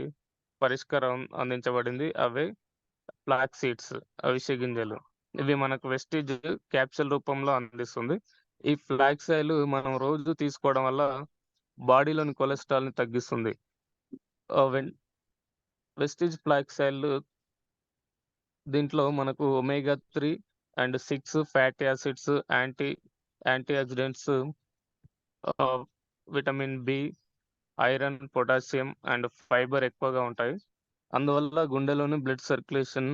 పరిష్కారం అందించబడింది. అవే ఫ్లాక్స్ సీడ్స్, అవిసె గింజలు. ఇవి మనకు వెస్టిజ్ క్యాప్సూల్ రూపంలో అందిస్తుంది. ఈ ఫ్లాక్స్ ఆయిల్ మనం రోజు తీసుకోవడం వల్ల బాడీలోని కొలెస్ట్రాల్‌ని తగ్గిస్తుంది. వెస్టిజ్ ఫ్లాక్స్ ఆయిల్ దీంట్లో మనకు omega 3 and 6 fatty acids, antioxidants, vitamin B, iron, potassium and fibre ఎక్కువగా ఉంటాయి. అందువల్ల గుండెలోని బ్లడ్ సర్క్యులేషన్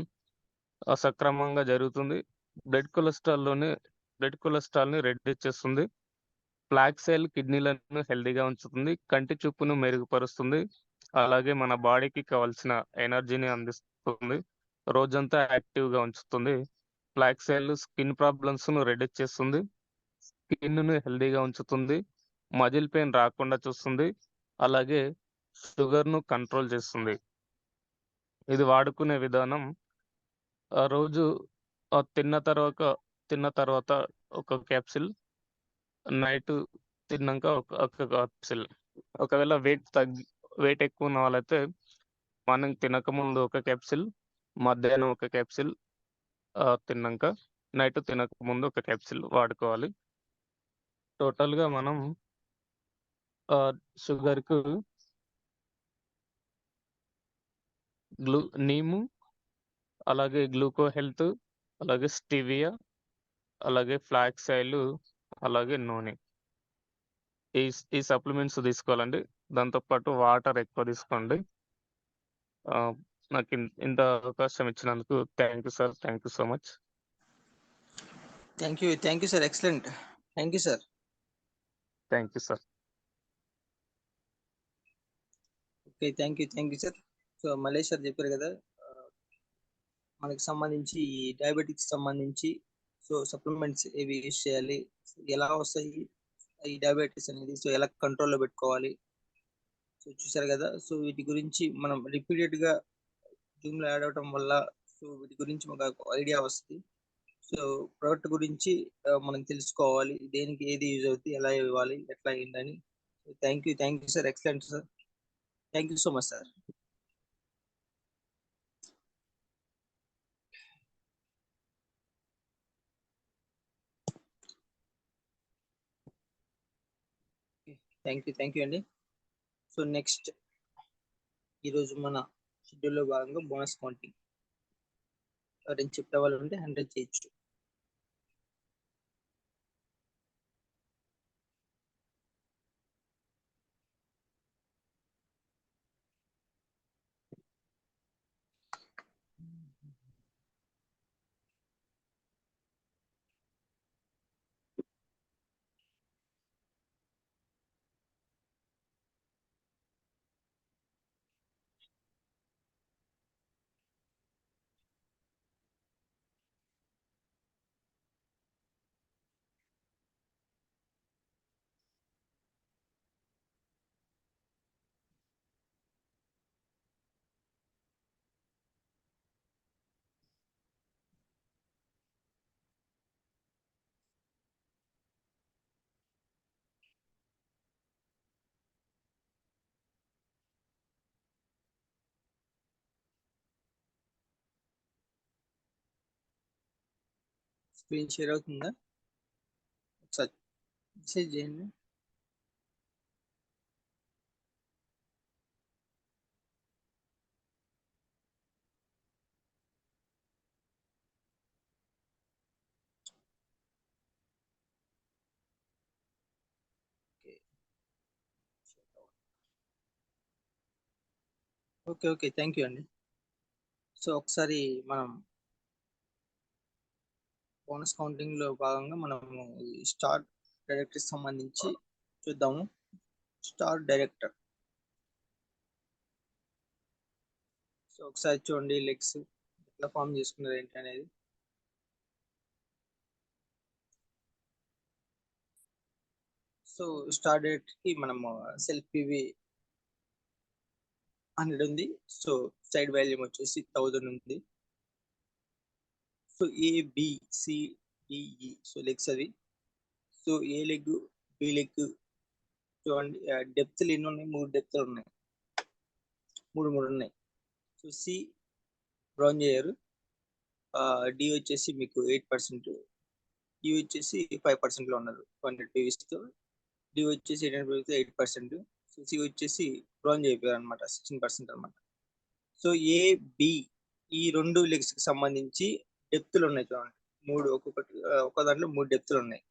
సక్రమంగా జరుగుతుంది. బ్లడ్ కొలెస్ట్రాల్‌ని రెడ్యూస్ చేస్తుంది. ఫ్లాక్స్ ఆయిల్ కిడ్నీలను హెల్తీగా ఉంచుతుంది. కంటి చూపును మెరుగుపరుస్తుంది. అలాగే మన బాడీకి కావాల్సిన ఎనర్జీని అందిస్తుంది. రోజంతా యాక్టివ్‌గా ఉంచుతుంది. ఫ్లాక్స్ ఆయిల్ స్కిన్ ప్రాబ్లమ్స్‌ను రెడ్యూస్ చేస్తుంది. స్కిన్‌ను హెల్తీగా ఉంచుతుంది. మజిల్ పెయిన్ రాకుండా చూస్తుంది. అలాగే షుగర్‌ను కంట్రోల్ చేస్తుంది. ఇది వాడుకునే విధానం రోజు తిన్న తర్వాత ఒక క్యాప్సూల్, నైట్ తిన్నాక ఒక క్యాప్సూల్. ఒకవేళ వెయిట్ ఎక్కువ ఉన్న వాళ్ళైతే మార్నింగ్ తినకముందు ఒక క్యాప్సూల్, మధ్యాహ్నం ఒక క్యాప్సూల్, తిన్నాక నైట్ తినకముందు ఒక క్యాప్సూల్ వాడుకోవాలి. టోటల్‌గా మనం షుగర్‌కు నీము, అలాగే గ్లూకో హెల్త్, అలాగే స్టెవియా, అలాగే ఫ్లాక్స్ ఆయిల్, అలాగే నూనె. ఈ సప్లిమెంట్స్ తీసుకోవాలండి. దాంతో పాటు వాటర్ ఎక్కువ తీసుకోండి. నాకు ఇంత అవకాశం ఇచ్చినందుకు thank you sir. Thank you so much. Thank you sir. Excellent. Thank you sir. Thank you sir. Okay, thank you sir. So Mallesh sir చెప్పారు కదా, మనకి సంబంధించి ఈ డయాబెటిక్స్ సంబంధించి సో సప్లిమెంట్స్ ఏవి యూజ్ చేయాలి, ఎలా వస్తాయి ఈ డయాబెటీస్ అనేది, సో ఎలా కంట్రోల్లో పెట్టుకోవాలి, సో చూసారు కదా. సో వీటి గురించి మనం రిపీటెడ్ గా జూమ్ లో యాడ్ అవడం వల్ల సో వీటి గురించి మాకు ఐడియా వస్తుంది. సో ప్రోడక్ట్ గురించి మనం తెలుసుకోవాలి, దేనికి ఏది యూజ్ అవుతుంది, ఎలా ఇవ్వాలి, ఎట్లా అయిందని. Thank you sir. Excellent sir. Thank you so much sir. Thank you అండి. సో నెక్స్ట్ ఈరోజు మన షెడ్యూల్లో భాగంగా బోనస్ కౌంటింగ్. ఎవరైనా చెప్పే వాళ్ళు ఉంటే 100 చేయొచ్చు. స్క్రీన్ షేర్ అవుతుందా? ఒకసారి మెసేజ్ చేయండి. ఓకే, థ్యాంక్ యూ అండి. సో ఒకసారి మనం బోనస్ కౌంటింగ్ లో భాగంగా మనము స్టార్ డైరెక్టర్ సంబంధించి చూద్దాము. స్టార్ డైరెక్టర్, సో ఒకసారి చూడండి లెగ్స్ ఎట్లా ఫామ్ చేసుకున్నారు ఏంటి అనేది. సో స్టార్ట్ డేట్ కి మనము సెల్ఫ్ పివి 100 ఉంది. సో సైడ్ వాల్యూమ్ వచ్చేసి 1000 ఉంది. So A B C D E so legs అవి. So A leg B leg చూడండి, డెప్త్లు ఎన్ని ఉన్నాయి? 3 డెప్త్లు ఉన్నాయి, 3 ఉన్నాయి. సో సి బ్రౌన్ చేయరు. డి వచ్చేసి మీకు 8%, ఈ వచ్చేసి 5% లో ఉన్నారు 200 PVs తో. డి వచ్చేసి 8%, సో సి వచ్చేసి బ్రౌన్ అయిపోయారు అనమాట 16% అనమాట. సో ఏ బి ఈ 2 లెగ్స్ కి సంబంధించి డెప్త్లు ఉన్నాయి చూడండి, 3 ఒక్కొక్కటి ఒక దాంట్లో 3 డెప్త్లు ఉన్నాయి.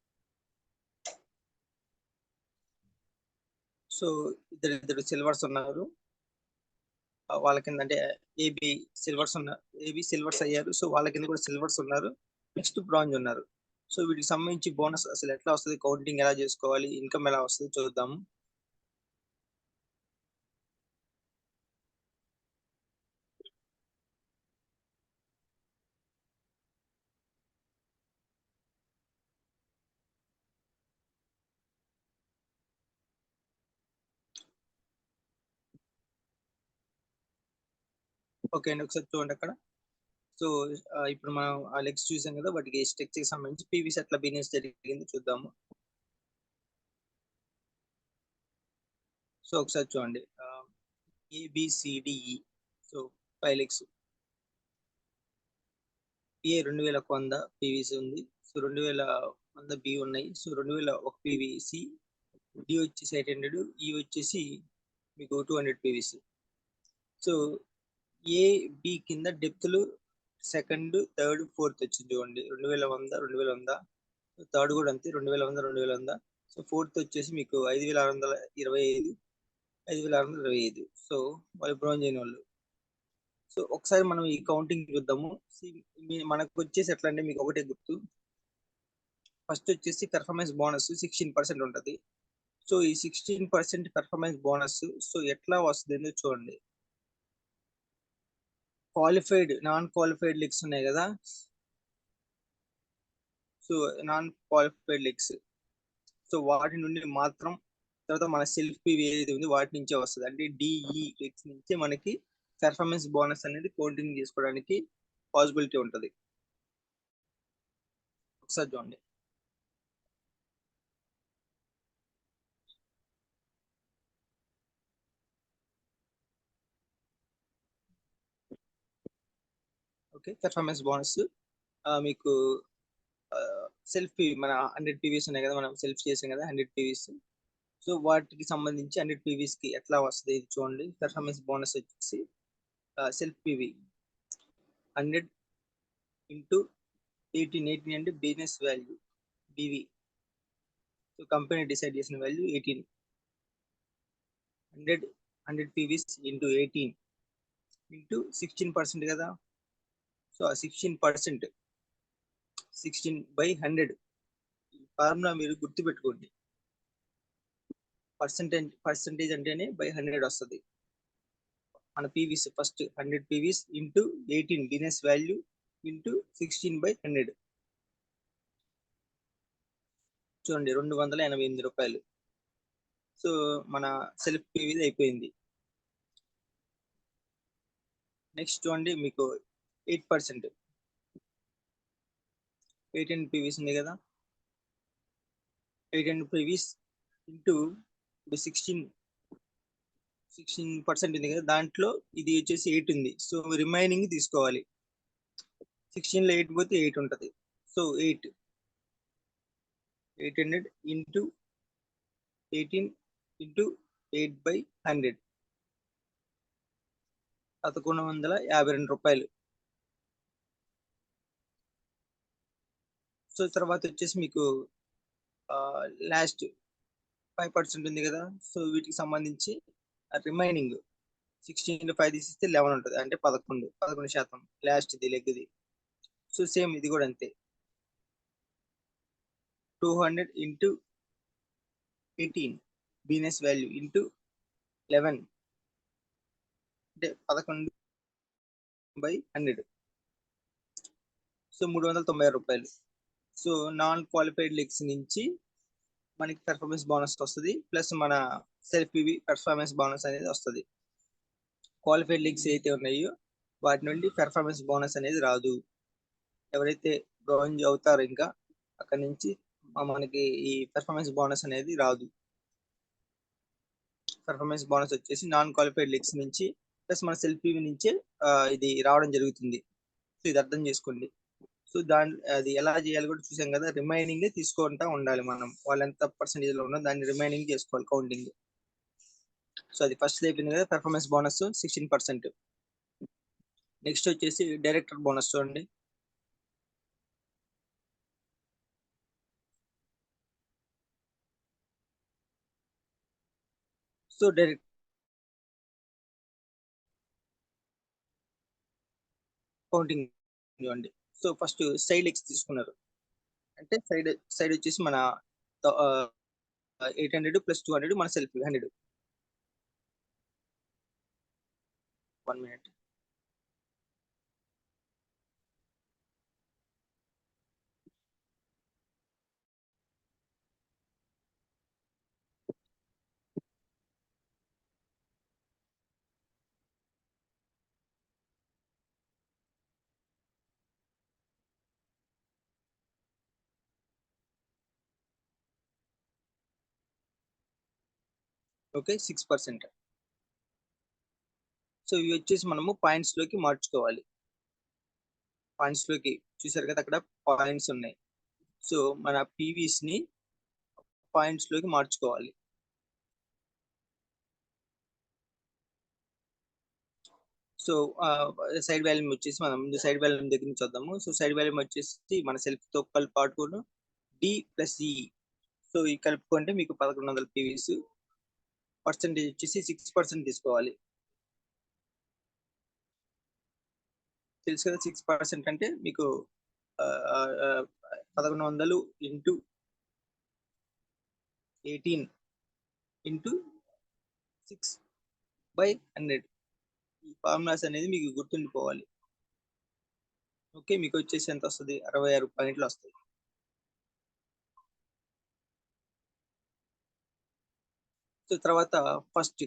సో ఇద్దరు సిల్వర్స్ ఉన్నారు. వాళ్ళ కింద అంటే ఏబి సిల్వర్స్ అయ్యారు. సో వాళ్ళ కింద కూడా సిల్వర్స్ ఉన్నారు, నెక్స్ట్ బ్రాంజ్ ఉన్నారు. సో వీటికి సంబంధించి బోనస్ అసలు ఎట్లా వస్తుంది, కౌంటింగ్ ఎలా చేసుకోవాలి, ఇన్కమ్ ఎలా వస్తుంది చూద్దాము. ఓకే అండి, ఒకసారి చూడండి అక్కడ. సో ఇప్పుడు మనం ఆ లెగ్స్ చూసాం కదా, వాటికి స్ట్రక్చర్ కి సంబంధించి పీవీస్ ఎట్లా బిజినెస్ జరిగింది చూద్దాము. సో ఒకసారి చూడండి, ఏబిసిడిఈ సో 5 లెగ్స్. ఏ 2100 పీవీసీ ఉంది. సో 2100 బి ఉన్నాయి. So 2001 PVC. డి వచ్చేసి 800, ఈ వచ్చేసి మీకు 200 పీవీసీ. సో ఏ బి కింద డెప్త్లు సెకండ్, థర్డ్, ఫోర్త్ వచ్చింది చూడండి, 2100. థర్డ్ కూడా అంతే 2100. సో ఫోర్త్ వచ్చేసి మీకు 5625, 5625. సో వాళ్ళు బ్రౌన్ చేయని వాళ్ళు. సో ఒకసారి మనం ఈ కౌంటింగ్ చూద్దాము. మనకు వచ్చేసి ఎట్లా అంటే మీకు ఒకటే గుర్తు, ఫస్ట్ వచ్చేసి పెర్ఫార్మెన్స్ బోనస్ 16% ఉంటుంది. సో ఈ 16% పెర్ఫార్మెన్స్ బోనస్ సో ఎట్లా వస్తుంది చూడండి. క్వాలిఫైడ్, నాన్ క్వాలిఫైడ్ లీగ్స్ ఉన్నాయి కదా, so non qualified leagues, so వాటి నుండి మాత్రం, తర్వాత మన సెల్ఫ్ పివి ఏదైతే ఉంది వాటి నుంచే వస్తుంది. అంటే డిఈ లీగ్స్ నుంచే మనకి పెర్ఫార్మెన్స్ బోనస్ అనేది కౌంటింగ్ చేసుకోవడానికి పాసిబిలిటీ ఉంటుంది. ఒకసారి చూడండి. ఓకే, పెర్ఫార్మెన్స్ బోనస్ మీకు సెల్ఫ్ పివి మన 100 పీవీస్ ఉన్నాయి కదా, మనం సెల్ఫ్ చేసాం కదా 100 పీవీస్. సో వాటికి సంబంధించి 100 పీవీస్ కి ఎట్లా వస్తుంది ఇది చూడండి. పెర్ఫార్మెన్స్ బోనస్ వచ్చేసి సెల్ఫ్ పివి 100 ఇంటూ 18 అంటే business value BV. So company decide చేసిన వాల్యూ 18. 100 పీవీస్ ఇంటూ 18 ఇంటూ 16% కదా. సో ఆ 16%, 16/100 ఫార్ములా మీరు గుర్తుపెట్టుకోండి. పర్సంటేజ్ అంటేనే బై 100 వస్తుంది. మన PVs first 100 PVs into 18 business value into 16/100. చూడండి 288 రూపాయలు. సో మన సెల్ఫ్ పివి అయిపోయింది. నెక్స్ట్ చూడండి మీకు 8%, 18 పీవీస్ ఉంది కదా, 18 పీవీస్ ఇంటూ 16% ఉంది కదా, దాంట్లో ఇది వచ్చేసి 8 ఉంది. సో రిమైనింగ్ తీసుకోవాలి. 16 లో 8 పోతే 8 ఉంటుంది. సో 800 ఇంటూ 18 ఇంటూ 8/100 1152 రూపాయలు. సో తర్వాత వచ్చేసి మీకు లాస్ట్ 5% ఉంది కదా. సో వీటికి సంబంధించి రిమైనింగ్ 16 5 తీసిస్తే 11 ఉంటుంది, అంటే 11% లాస్ట్ ఇది లెగ్ది. సో సేమ్ ఇది కూడా అంతే, 200 ఇంటూ 18 బిజినెస్ వాల్యూ ఇంటూ 11 అంటే 11/100. సో 396 రూపాయలు. సో నాన్ క్వాలిఫైడ్ లీగ్స్ నుంచి మనకి పెర్ఫార్మెన్స్ బోనస్ వస్తుంది, ప్లస్ మన సెల్ఫ్ పివి పెర్ఫార్మెన్స్ బోనస్ అనేది వస్తుంది. క్వాలిఫైడ్ లీగ్స్ అయితే ఉన్నాయో వాటి నుండి పెర్ఫార్మెన్స్ బోనస్ అనేది రాదు. ఎవరైతే బ్రాంజ్ అవుతారో ఇంకా అక్కడి నుంచి మనకి ఈ పెర్ఫార్మెన్స్ బోనస్ అనేది రాదు. పెర్ఫార్మెన్స్ బోనస్ వచ్చేసి నాన్ క్వాలిఫైడ్ లీగ్స్ నుంచి ప్లస్ మన సెల్ఫ్ పివి నుంచే ఇది రావడం జరుగుతుంది. సో ఇది అర్థం చేసుకోండి. సో అది ఎలా చేయాలి కూడా చూసాం కదా, రిమైనింగ్ తీసుకుంటా ఉండాలి మనం. వాళ్ళు ఎంత పర్సెంటేజ్ లో ఉన్నా దాన్ని రిమైనింగ్ చేసుకోవాలి కౌంటింగ్. సో అది ఫస్ట్ అయిపోయింది కదా, పెర్ఫార్మెన్స్ బోనస్ 16%. నెక్స్ట్ వచ్చేసి డైరెక్టర్ బోనస్ చూడండి. సో డైరెక్ట్ కౌంటింగ్ ఇవ్వండి. సో ఫస్ట్ సైడ్ ఎక్స్ తీసుకున్నారు అంటే సైడ్ వచ్చేసి మన 800 ప్లస్ 200 మన సెల్ఫ్ 100. 1 minute. ఓకే 6%. సో ఇవి వచ్చేసి మనము పాయింట్స్ లోకి మార్చుకోవాలి. పాయింట్స్ లోకి చూసారు కదా అక్కడ పాయింట్స్ ఉన్నాయి. సో మన పీవీస్ ని పాయింట్స్ లోకి మార్చుకోవాలి. సో సైడ్ వాల్యూమ్ వచ్చేసి మనం ముందు సైడ్ వాల్యూమ్ దగ్గర నుంచి వద్దాము. సో సైడ్ వాల్యూమ్ వచ్చేసి మన సెల్ఫ్ తో కలుపుకోను డి ప్లస్ ఈ. సో ఈ కలుపుకుంటే మీకు 1100 పీవీస్. పర్సెంటేజ్ వచ్చేసి 6% తీసుకోవాలి. తెలుసు కదా 6% అంటే మీకు 1100 ఇంటూ 18 ఇంటూ 6/100. ఈ ఫార్ములాస్ అనేది మీకు గుర్తుండిపోవాలి. ఓకే మీకు వచ్చేసి ఎంత వస్తుంది, 66 పాయింట్లు వస్తాయి. సో తర్వాత ఫస్ట్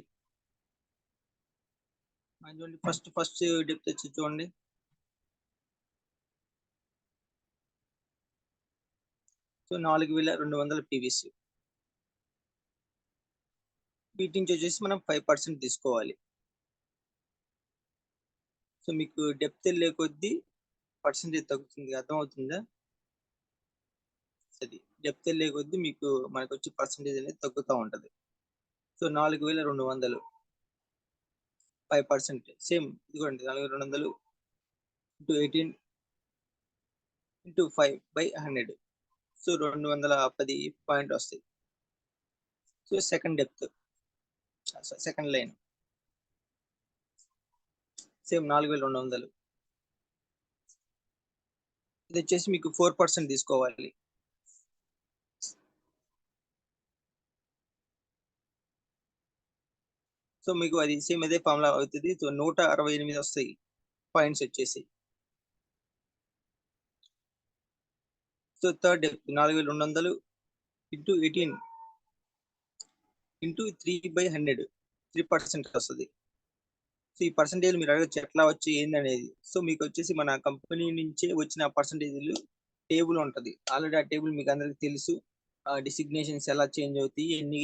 డెప్త్ వచ్చి చూడండి. So 4200 PVs. వీటి నుంచి వచ్చేసి మనం 5% తీసుకోవాలి. సో మీకు డెప్త్ వెళ్ళే కొద్దీ పర్సెంటేజ్ తగ్గుతుంది, అర్థమవుతుందా? సరే డెప్త్ వెళ్ళే కొద్దీ మీకు మనకు వచ్చే పర్సెంటేజ్ అనేది తగ్గుతూ ఉంటుంది. సో 4200 5%. సేమ్ ఇదిగోండి 4200 ఇంటూ 18 ఇంటూ 5/100. సో 210 పాయింట్ వస్తాయి. So second depth second line same 4200. ఇది వచ్చేసి మీకు 4% తీసుకోవాలి. సో మీకు అది సేమ్ అదే ఫార్ములా అవుతుంది. సో 168 వస్తాయి పాయింట్స్ వచ్చేసి. So third depth 4200 into 18 into 3/100 3% వస్తుంది. సో ఈ పర్సంటేజ్ మీరు అడగచ్చు ఎట్లా వచ్చి ఏందనేది. సో మీకు వచ్చేసి మన కంపెనీ నుంచే వచ్చిన పర్సంటేజ్లు టేబుల్ ఉంటుంది. ఆల్రెడీ ఆ టేబుల్ మీకు అందరికి తెలుసు. డిసిగ్నేషన్స్ ఎలా చేంజ్ అవుతాయి, ఎన్ని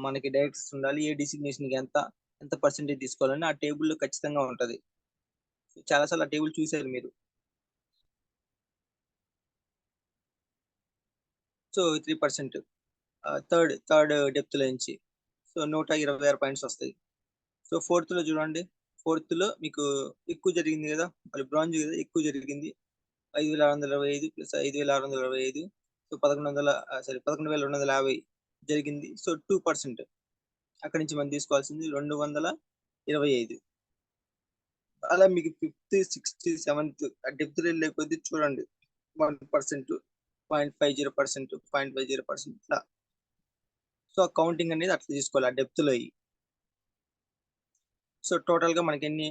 మనకి డైరెక్టర్స్ ఉండాలి, ఏ డిసిగ్నేషన్ కి ఎంత పర్సెంటేజ్ తీసుకోవాలని ఆ టేబుల్లో ఖచ్చితంగా ఉంటది. చాలాసార్లు ఆ టేబుల్ చూసారు మీరు. సో 3% థర్డ్ డెప్త్ లో నుంచి. సో 126 పాయింట్స్ వస్తాయి. సో ఫోర్త్ లో చూడండి. ఫోర్త్ లో మీకు ఎక్కువ జరిగింది కదా, మరి బ్రాంజ్ కదా ఎక్కువ జరిగింది. 5625 ప్లస్ 5625. సో 11250 జరిగింది. సో 2% అక్కడి నుంచి మనం తీసుకోవాల్సింది 225. అలా మీకు 5th 6th 7th డెప్త్ వెళ్ళే కొద్దీ చూడండి 1%, 0.50%, 0.50% ఇట్లా. సో కౌంటింగ్ అనేది అట్లా తీసుకోవాలి ఆ డెప్త్ లో. సో టోటల్ గా మనకి ఎన్ని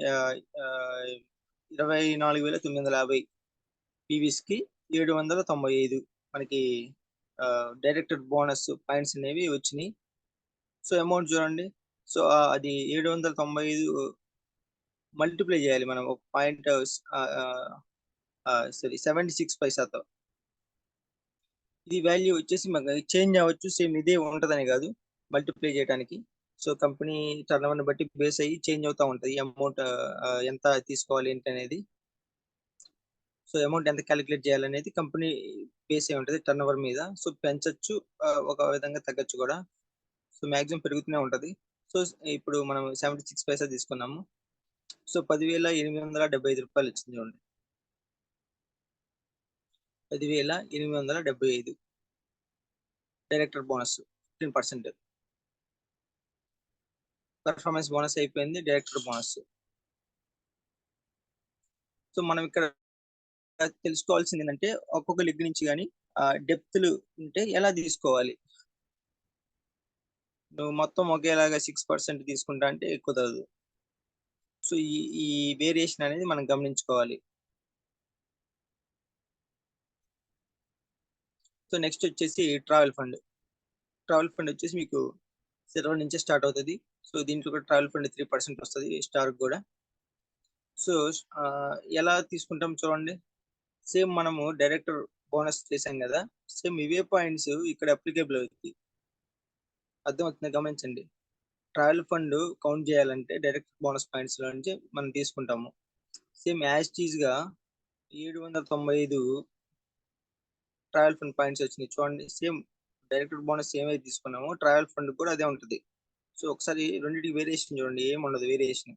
24,950 పీవీస్ కి 795 మనకి డైరెక్టర్ బోనస్ పాయింట్స్ అనేవి వచ్చినాయి. సో అమౌంట్ చూడండి. సో అది 795 మల్టిప్లై చేయాలి మనం ఒక పాయింట్ సారీ 76 పైసాతో. ఇది వాల్యూ వచ్చేసి మనకి చేంజ్ అవ్వచ్చు, సేమ్ ఇదే ఉంటదని కాదు మల్టిప్లై చేయడానికి. సో కంపెనీ టర్న్ ఓవర్ బట్టి బేస్ అయ్యి చేంజ్ అవుతా ఉంటది అమౌంట్ ఎంత తీసుకోవాలి ఏంటి అనేది. సో అమౌంట్ ఎంత క్యాలిక్యులేట్ చేయాలనేది కంపెనీ బేస్ అయి ఉంటుంది టర్న్ ఓవర్ మీద. సో పెంచొచ్చు, ఒక విధంగా తగ్గచ్చు కూడా. సో మాక్సిమం పెరుగుతూనే ఉంటది. సో ఇప్పుడు మనం 76 పైసా తీసుకున్నాము. సో 10,875 రూపాయలు వచ్చింది చూడండి. 10,875 డైరెక్టర్ బోనస్ 15%. పర్ఫార్మెన్స్ బోనస్ అయిపోయింది, డైరెక్టర్ బోనస్. సో మనం ఇక్కడ తెలుసుకోవాల్సింది ఏంటంటే ఒక్కొక్క లెగ్ నుంచి కానీ డెప్త్లు ఉంటే ఎలా తీసుకోవాలి. నువ్వు మొత్తం ఒకేలాగా 6% తీసుకుంటా అంటే కుదరదు. సో ఈ వేరియేషన్ అనేది మనం గమనించుకోవాలి. సో నెక్స్ట్ వచ్చేసి ట్రావెల్ ఫండ్. ట్రావెల్ ఫండ్ వచ్చేసి మీకు సిల్వర్ నుంచే స్టార్ట్ అవుతుంది. సో దీంట్లో కూడా ట్రావెల్ ఫండ్ 3% వస్తుంది స్టార్ కూడా. సో ఎలా తీసుకుంటాం చూడండి. సేమ్ మనము డైరెక్టర్ బోనస్ చేసాం కదా, సేమ్ ఇవే పాయింట్స్ ఇక్కడ అప్లికేబుల్ అవుతుంది. అర్థమవుతుంది, గమనించండి. ట్రావెల్ ఫండ్ కౌంట్ చేయాలంటే డైరెక్ట్ బోనస్ పాయింట్స్ లో నుంచి మనం తీసుకుంటాము. సేమ్ యాజ్ టీజ్ గా 795 ట్రావెల్ ఫండ్ పాయింట్స్ వచ్చినాయి చూడండి. సేమ్ డైరెక్టర్ బోనస్ ఏమైతే తీసుకున్నామో ట్రావెల్ ఫండ్ కూడా అదే ఉంటుంది. సో ఒకసారి రెండింటికి వేరియేషన్ చూడండి, ఏముండదు వేరియేషన్.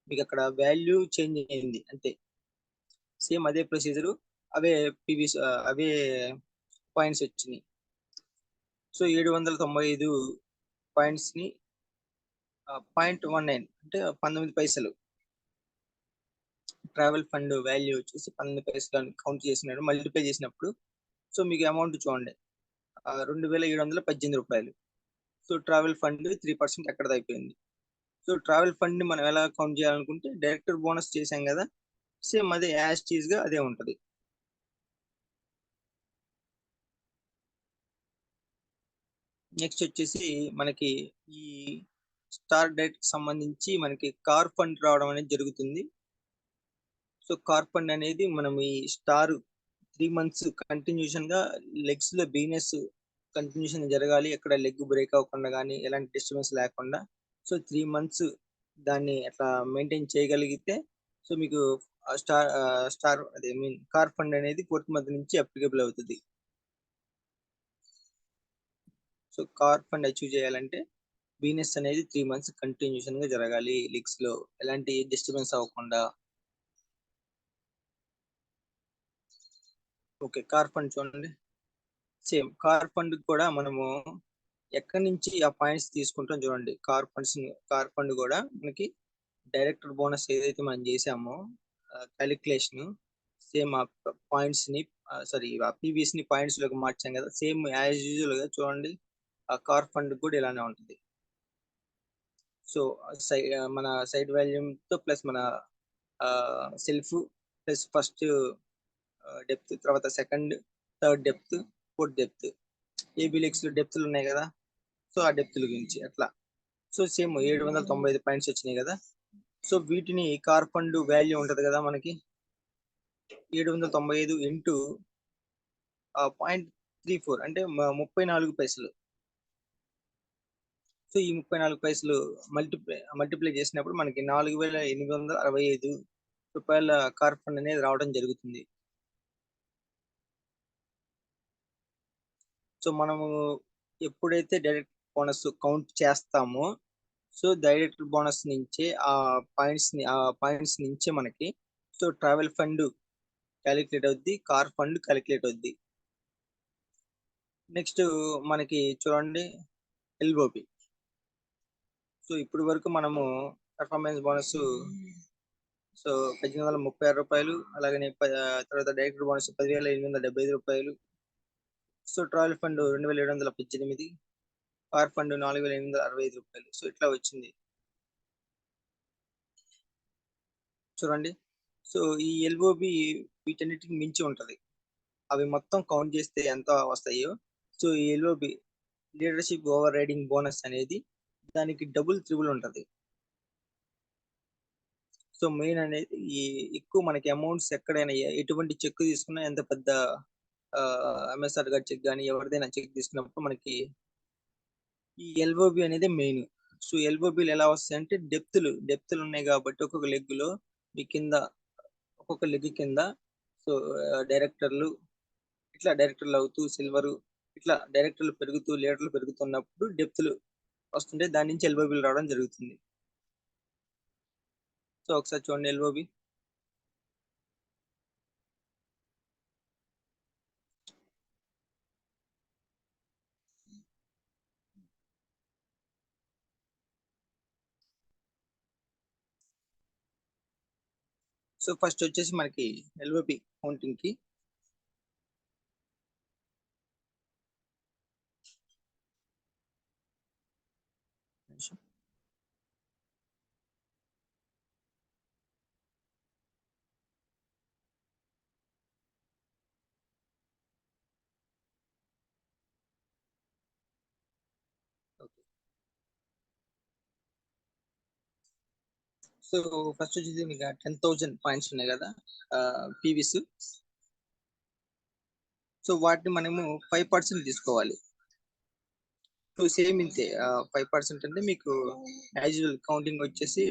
మీకు అక్కడ వాల్యూ చేంజ్ అయింది అంతే. సేమ్ అదే ప్రొసీజర్, అవే పీవీస్, అవే పాయింట్స్ వచ్చినాయి. సో 795 పాయింట్స్ ని 0.19 అంటే 19 పైసలు ట్రావెల్ ఫండ్ వాల్యూ వచ్చేసి 19 పైసలు కౌంట్ చేసినాడు మల్టిప్లై చేసినప్పుడు. సో మీకు అమౌంట్ చూడండి 2,718 రూపాయలు. సో ట్రావెల్ ఫండ్ 3% ఎక్కడ అయిపోయింది. సో ట్రావెల్ ఫండ్ మనం ఎలా కౌంట్ చేయాలనుకుంటే డైరెక్టర్ బోనస్ చేసాం కదా, సేమ్ అదే యాజ్ టీజ్ గా అదే ఉంటది. నెక్స్ట్ వచ్చేసి మనకి ఈ స్టార్ డైట్ సంబంధించి మనకి కార్ ఫండ్ రావడం అనేది జరుగుతుంది. సో కార్ ఫండ్ అనేది మనం ఈ స్టార్ 3 months కంటిన్యూషన్ గా లెగ్స్ లో బిజినెస్ కంటిన్యూషన్ జరగాలి, ఎక్కడ లెగ్ బ్రేక్ అవ్వకుండా కానీ ఎలాంటి డిస్టర్బెన్స్ లేకుండా. సో 3 months దాన్ని అట్లా మెయింటైన్ చేయగలిగితే సో మీకు స్టార్ అదే మీన్ కార్ ఫండ్ అనేది 4th month నుంచి అప్లికేబుల్ అవుతుంది. సో కార్ ఫండ్ అచీవ్ చేయాలంటే బిజినెస్ అనేది 3 months కంటిన్యూషన్ గా జరగాలి, లీగ్స్ లో ఎలాంటి డిస్టర్బెన్స్ అవ్వకుండా. ఓకే, కార్ ఫండ్ చూడండి. సేమ్ కార్ ఫండ్ కూడా మనము ఎక్కడి నుంచి ఆ పాయింట్స్ తీసుకుంటాం చూడండి. కార్ ఫండ్ కూడా మనకి డైరెక్టర్ బోనస్ ఏదైతే మనం చేసామో క్యాలిక్యులేషన్, సేమ్ ఆ పాయింట్స్ ని సారీ ఆ పీవీస్ ని పాయింట్స్ లోకి మార్చాం కదా, సేమ్ యాజ్ యూజువల్ గా చూడండి ఆ కార్ ఫండ్ కూడా ఇలానే ఉంటుంది. సో మన సైడ్ వాల్యూమ్ తో ప్లస్ మన సెల్ఫ్ ప్లస్ ఫస్ట్ డెప్త్, తర్వాత second, third depth, fourth depth, AB legs లో డెప్త్లు ఉన్నాయి కదా, సో ఆ డెప్త్ల గురించి అట్లా. సో సేమ్ 795 పాయింట్స్ వచ్చినాయి కదా. సో వీటిని కార్ ఫండ్ వాల్యూ ఉంటది కదా మనకి 795 ఇంటూ 0.34 అంటే 34 పైసలు. సో ఈ 34 పైసలు మల్టిప్లై చేసినప్పుడు మనకి 4,865 రూపాయల కార్ ఫండ్ అనేది రావడం జరుగుతుంది. సో మనము ఎప్పుడైతే డైరెక్ట్ బోనస్ కౌంట్ చేస్తామో సో డైరెక్టర్ బోనస్ నుంచే ఆ పాయింట్స్ నుంచే మనకి సో ట్రావెల్ ఫండ్ క్యాలిక్యులేట్ అవుద్ది, కార్ ఫండ్ క్యాలిక్యులేట్ అవుద్ది. నెక్స్ట్ మనకి చూడండి ఎల్ఓపి. సో ఇప్పటి వరకు మనము పర్ఫార్మెన్స్ బోనస్ సో 1,836 రూపాయలు, అలాగనే తర్వాత డైరెక్టర్ బోనస్ 10,875 రూపాయలు, so travel fund 2,718, car fund 4,865 రూపాయలు. సో ఇట్లా వచ్చింది చూడండి. సో ఈ ఎల్ఓబి వీటన్నిటికి మించి ఉంటది. అవి మొత్తం కౌంట్ చేస్తే ఎంత వస్తాయో సో ఈ LOB leadership over riding bonus అనేది దానికి డబుల్ త్రిబుల్ ఉంటది. సో మెయిన్ అనేది ఈ ఎక్కువ మనకి అమౌంట్స్ ఎక్కడైనా ఎటువంటి చెక్ తీసుకున్నా, ఎంత పెద్ద ఎంఎస్ఆర్ గారి చెక్ కానీ ఎవరిదైనా చెక్ తీసుకున్నప్పుడు మనకి ఈ ఎల్ఓబి అనేది మెయిన్. సో ఎల్ఓబిలు ఎలా వస్తాయి అంటే డెప్త్లు ఉన్నాయి కాబట్టి ఒక్కొక్క లెగ్ లో మీ కింద ఒక్కొక్క లెగ్ కింద సో డైరెక్టర్లు ఇట్లా డైరెక్టర్లు అవుతూ సిల్వర్ ఇట్లా డైరెక్టర్లు పెరుగుతూ లీడర్లు పెరుగుతున్నప్పుడు డెప్త్లు వస్తుంటే దాని నుంచి ఎల్ఓబిలు రావడం జరుగుతుంది. సో ఒకసారి చూడండి ఎల్ఓబి. సో ఫస్ట్ వచ్చేసి మనకి ఎల్ఓబి కౌంటింగ్ కి సో ఫస్ట్ వచ్చేసి మీకు 10,000 పాయింట్స్ ఉన్నాయి కదా పీవీస్. సో వాటిని మనము 5% తీసుకోవాలి. సో సేమ్ ఇంతే 5% అంటే మీకు యాజువల్ కౌంటింగ్ వచ్చేసి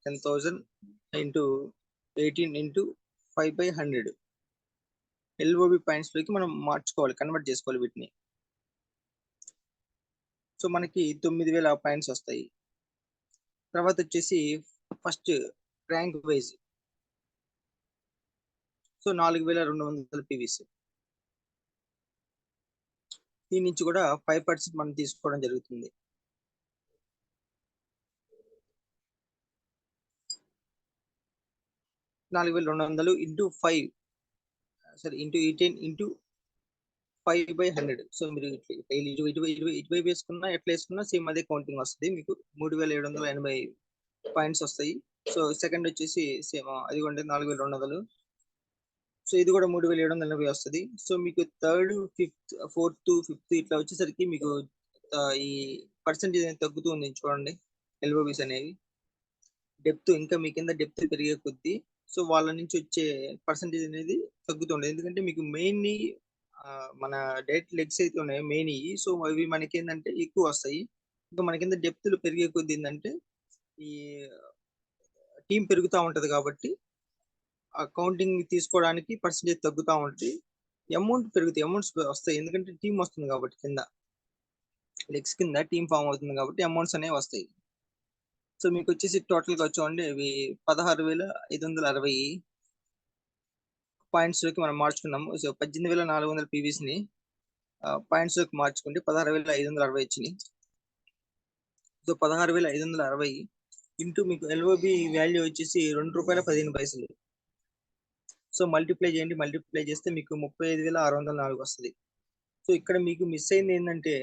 10,000 ఇంటూ 18 ఇంటూ 5/100 ఎల్ఓబి పాయింట్స్ లోకి మనం మార్చుకోవాలి, కన్వర్ట్ చేసుకోవాలి వీటిని. సో మనకి 9,000 పాయింట్స్ వస్తాయి. తర్వాత వచ్చేసి first rank wise so 4,200 PVs. దీని నుంచి కూడా 5% మనం తీసుకోవడం జరుగుతుంది. $4,200 ఇంటూ 5 సరే ఇంటూ 18 ఇంటూ 5/100. సో మీరు ఇటువైపు వేసుకున్నా ఎట్లా వేసుకున్నా సేమ్ అదే కౌంటింగ్ వస్తుంది. మీకు 3,780 పాయింట్స్ వస్తాయి. సో సెకండ్ వచ్చేసి సేమ్ అది కూడా 4,200. సో ఇది కూడా 3,780 వస్తుంది. సో మీకు థర్డ్ ఫోర్త్ ఫిఫ్త్ ఇట్లా వచ్చేసరికి మీకు ఈ పర్సెంటేజ్ అనేది తగ్గుతూ ఉంది చూడండి. ఎల్ఓబిస్ అనేవి డెప్త్ ఇంకా మీ కింద డెప్త్ పెరిగే కొద్దీ సో వాళ్ళ నుంచి వచ్చే పర్సెంటేజ్ అనేది తగ్గుతుండదు. ఎందుకంటే మీకు మెయిన్ మన డైరెక్ట్ లెగ్స్ అయితే ఉన్నాయి మెయిన్ ఇవి. సో అవి మనకి ఏంటంటే ఎక్కువ వస్తాయి. ఇంకా మన కింద డెప్త్లు పెరిగే కొద్దీ ఏంటంటే ఈ టీం పెరుగుతూ ఉంటది కాబట్టి ఆ కౌంటింగ్ తీసుకోవడానికి పర్సెంటేజ్ తగ్గుతూ ఉంటుంది. అమౌంట్ పెరుగుతాయి, అమౌంట్స్ వస్తాయి. ఎందుకంటే టీం వస్తుంది కాబట్టి కింద లెగ్స్ కింద టీం ఫామ్ అవుతుంది కాబట్టి అమౌంట్స్ అనేవి వస్తాయి. సో మీకు వచ్చేసి టోటల్ గా వచ్చండి ఇవి 16,560 పాయింట్స్ లోకి మనం మార్చుకున్నాము. సో 18,400 పీవీస్ ని పాయింట్స్ లోకి మార్చుకుంటే 16,560 వచ్చినాయి. సో 16,560 ఇంటూ మీకు ఎల్ఓబి వాల్యూ వచ్చేసి ₹2.15. సో మల్టిప్లై చేయండి, మల్టిప్లై చేస్తే మీకు 35,604 వస్తుంది. సో ఇక్కడ మీకు మిస్ అయింది ఏంటంటే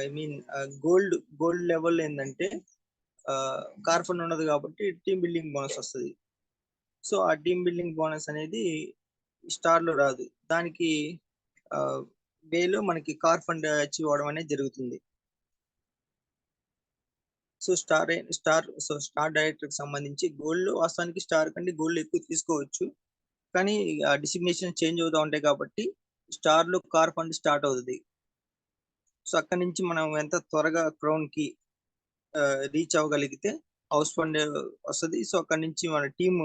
ఐ మీన్ గోల్డ్ లెవెల్ ఏంటంటే కార్ ఫండ్ ఉండదు కాబట్టి టీమ్ బిల్డింగ్ బోనస్ వస్తుంది. సో ఆ టీమ్ బిల్డింగ్ బోనస్ అనేది స్టార్ లో రాదు. దానికి వేలో మనకి కార్ ఫండ్ అచీవ్ అవడం అనేది జరుగుతుంది. సో స్టార్ డైరెక్టర్ కి సంబంధించి గోల్డ్ వాస్తవానికి స్టార్ కంటే గోల్డ్ ఎక్కువ తీసుకోవచ్చు, కానీ ఆ డిసిగ్నేషన్ చేంజ్ అవుతూ ఉంటాయి కాబట్టి స్టార్ లో కార్ ఫండ్ స్టార్ట్ అవుతుంది. సో అక్కడి నుంచి మనం ఎంత త్వరగా క్రౌన్ కి రీచ్ అవ్వగలిగితే హౌస్ ఫండ్ వస్తుంది. సో అక్కడి నుంచి మన టీమ్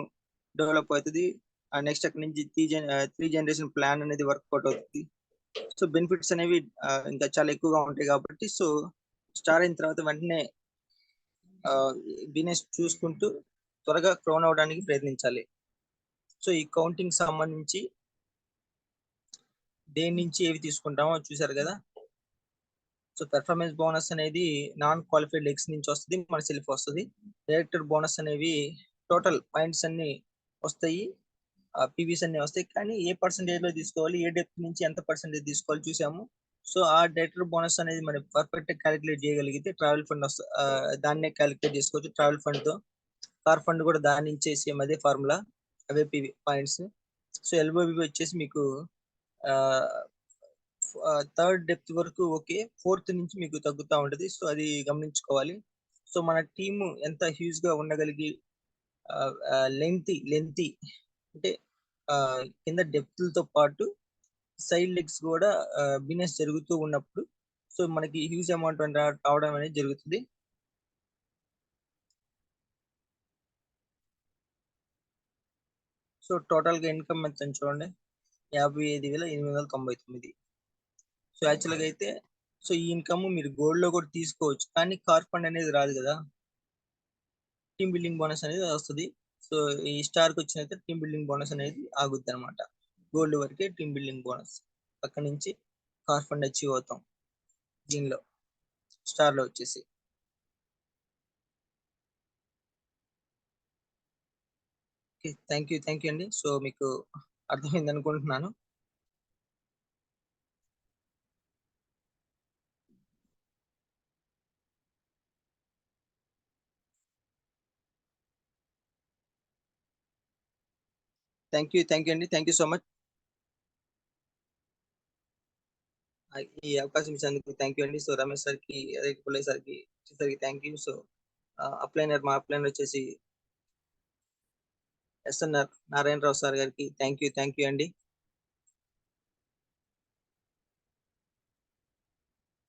డెవలప్ అవుతుంది. నెక్స్ట్ అక్కడి నుంచి 3 జనరేషన్ ప్లాన్ అనేది వర్కౌట్ అవుతుంది. సో బెనిఫిట్స్ అనేవి ఇంకా చాలా ఎక్కువగా ఉంటాయి కాబట్టి సో స్టార్ అయిన తర్వాత వెంటనే బిజినెస్ చూసుకుంటూ త్వరగా క్రౌన్ అవడానికి ప్రయత్నించాలి. సో ఈ కౌంటింగ్ సంబంధించి దేని నుంచి ఏవి తీసుకుంటామో చూసారు కదా. సో పెర్ఫార్మెన్స్ బోనస్ అనేది నాన్ క్వాలిఫైడ్ లెగ్స్ నుంచి వస్తుంది, మన సెల్ఫ్ వస్తుంది. డైరెక్టర్ బోనస్ అనేవి టోటల్ పాయింట్స్ అన్ని వస్తాయి, పీవీస్ అన్ని వస్తాయి. కానీ ఏ పర్సెంటేజ్ లో తీసుకోవాలి, ఏ డెప్త్ నుంచి ఎంత పర్సెంటేజ్ తీసుకోవాలి చూసాము. సో ఆ డైరెక్టర్ బోనస్ అనేది మనం పర్ఫెక్ట్ క్యాలిక్యులేట్ చేయగలిగితే ట్రావెల్ ఫండ్ దాన్నే క్యాలిక్యులేట్ చేసుకోవచ్చు. ట్రావెల్ ఫండ్ తో కార్ ఫండ్ కూడా దాని నుంచి సేమ్ అదే ఫార్ములా, అవే పీవీ పాయింట్స్. సో ఎల్ఓబి వచ్చేసి మీకు థర్డ్ డెప్త్ వరకు ఓకే, ఫోర్త్ నుంచి మీకు తగ్గుతూ ఉంటది. సో అది గమనించుకోవాలి. సో మన టీమ్ ఎంత హ్యూజ్ గా ఉండగలిగి లెంతీ అంటే కింద డెప్త్లతో పాటు సైడ్ లెగ్స్ కూడా బిజినెస్ జరుగుతూ ఉన్నప్పుడు సో మనకి హ్యూజ్ అమౌంట్ రావడం అనేది జరుగుతుంది. సో టోటల్ గా ఇన్కమ్ ఎంత చూడండి, 55,899. సో యాక్చువల్ గా అయితే సో ఈ ఇన్కమ్ మీరు గోల్డ్ లో కూడా తీసుకోవచ్చు, కానీ కార్ ఫండ్ అనేది రాదు కదా, టీమ్ బిల్డింగ్ బోనస్ అనేది వస్తుంది. సో ఈ స్టార్ కి వచ్చినైతే టీమ్ బిల్డింగ్ బోనస్ అనేది ఆగుద్ది అనమాట. గోల్డ్ వరకే టీమ్ బిల్డింగ్ బోనస్, అక్కడ నుంచి కార్ ఫండ్ అచీవ్ అవుతాం దీనిలో, స్టార్ లో వచ్చేసి. థ్యాంక్ యూ అండి. సో మీకు అర్థమైంది అనుకుంటున్నాను. థ్యాంక్ యూ అండి, థ్యాంక్ యూ సో మచ్. ఈ అవకాశం ఇచ్చినందుకు థ్యాంక్ యూ అండి. సో రమేష్ సార్కి, అదే పుల్లయ్య సార్కి థ్యాంక్ యూ. సో మా అప్లైనర్ వచ్చేసి SN నారాయణరావు సార్ గారికి థ్యాంక్ యూ అండి.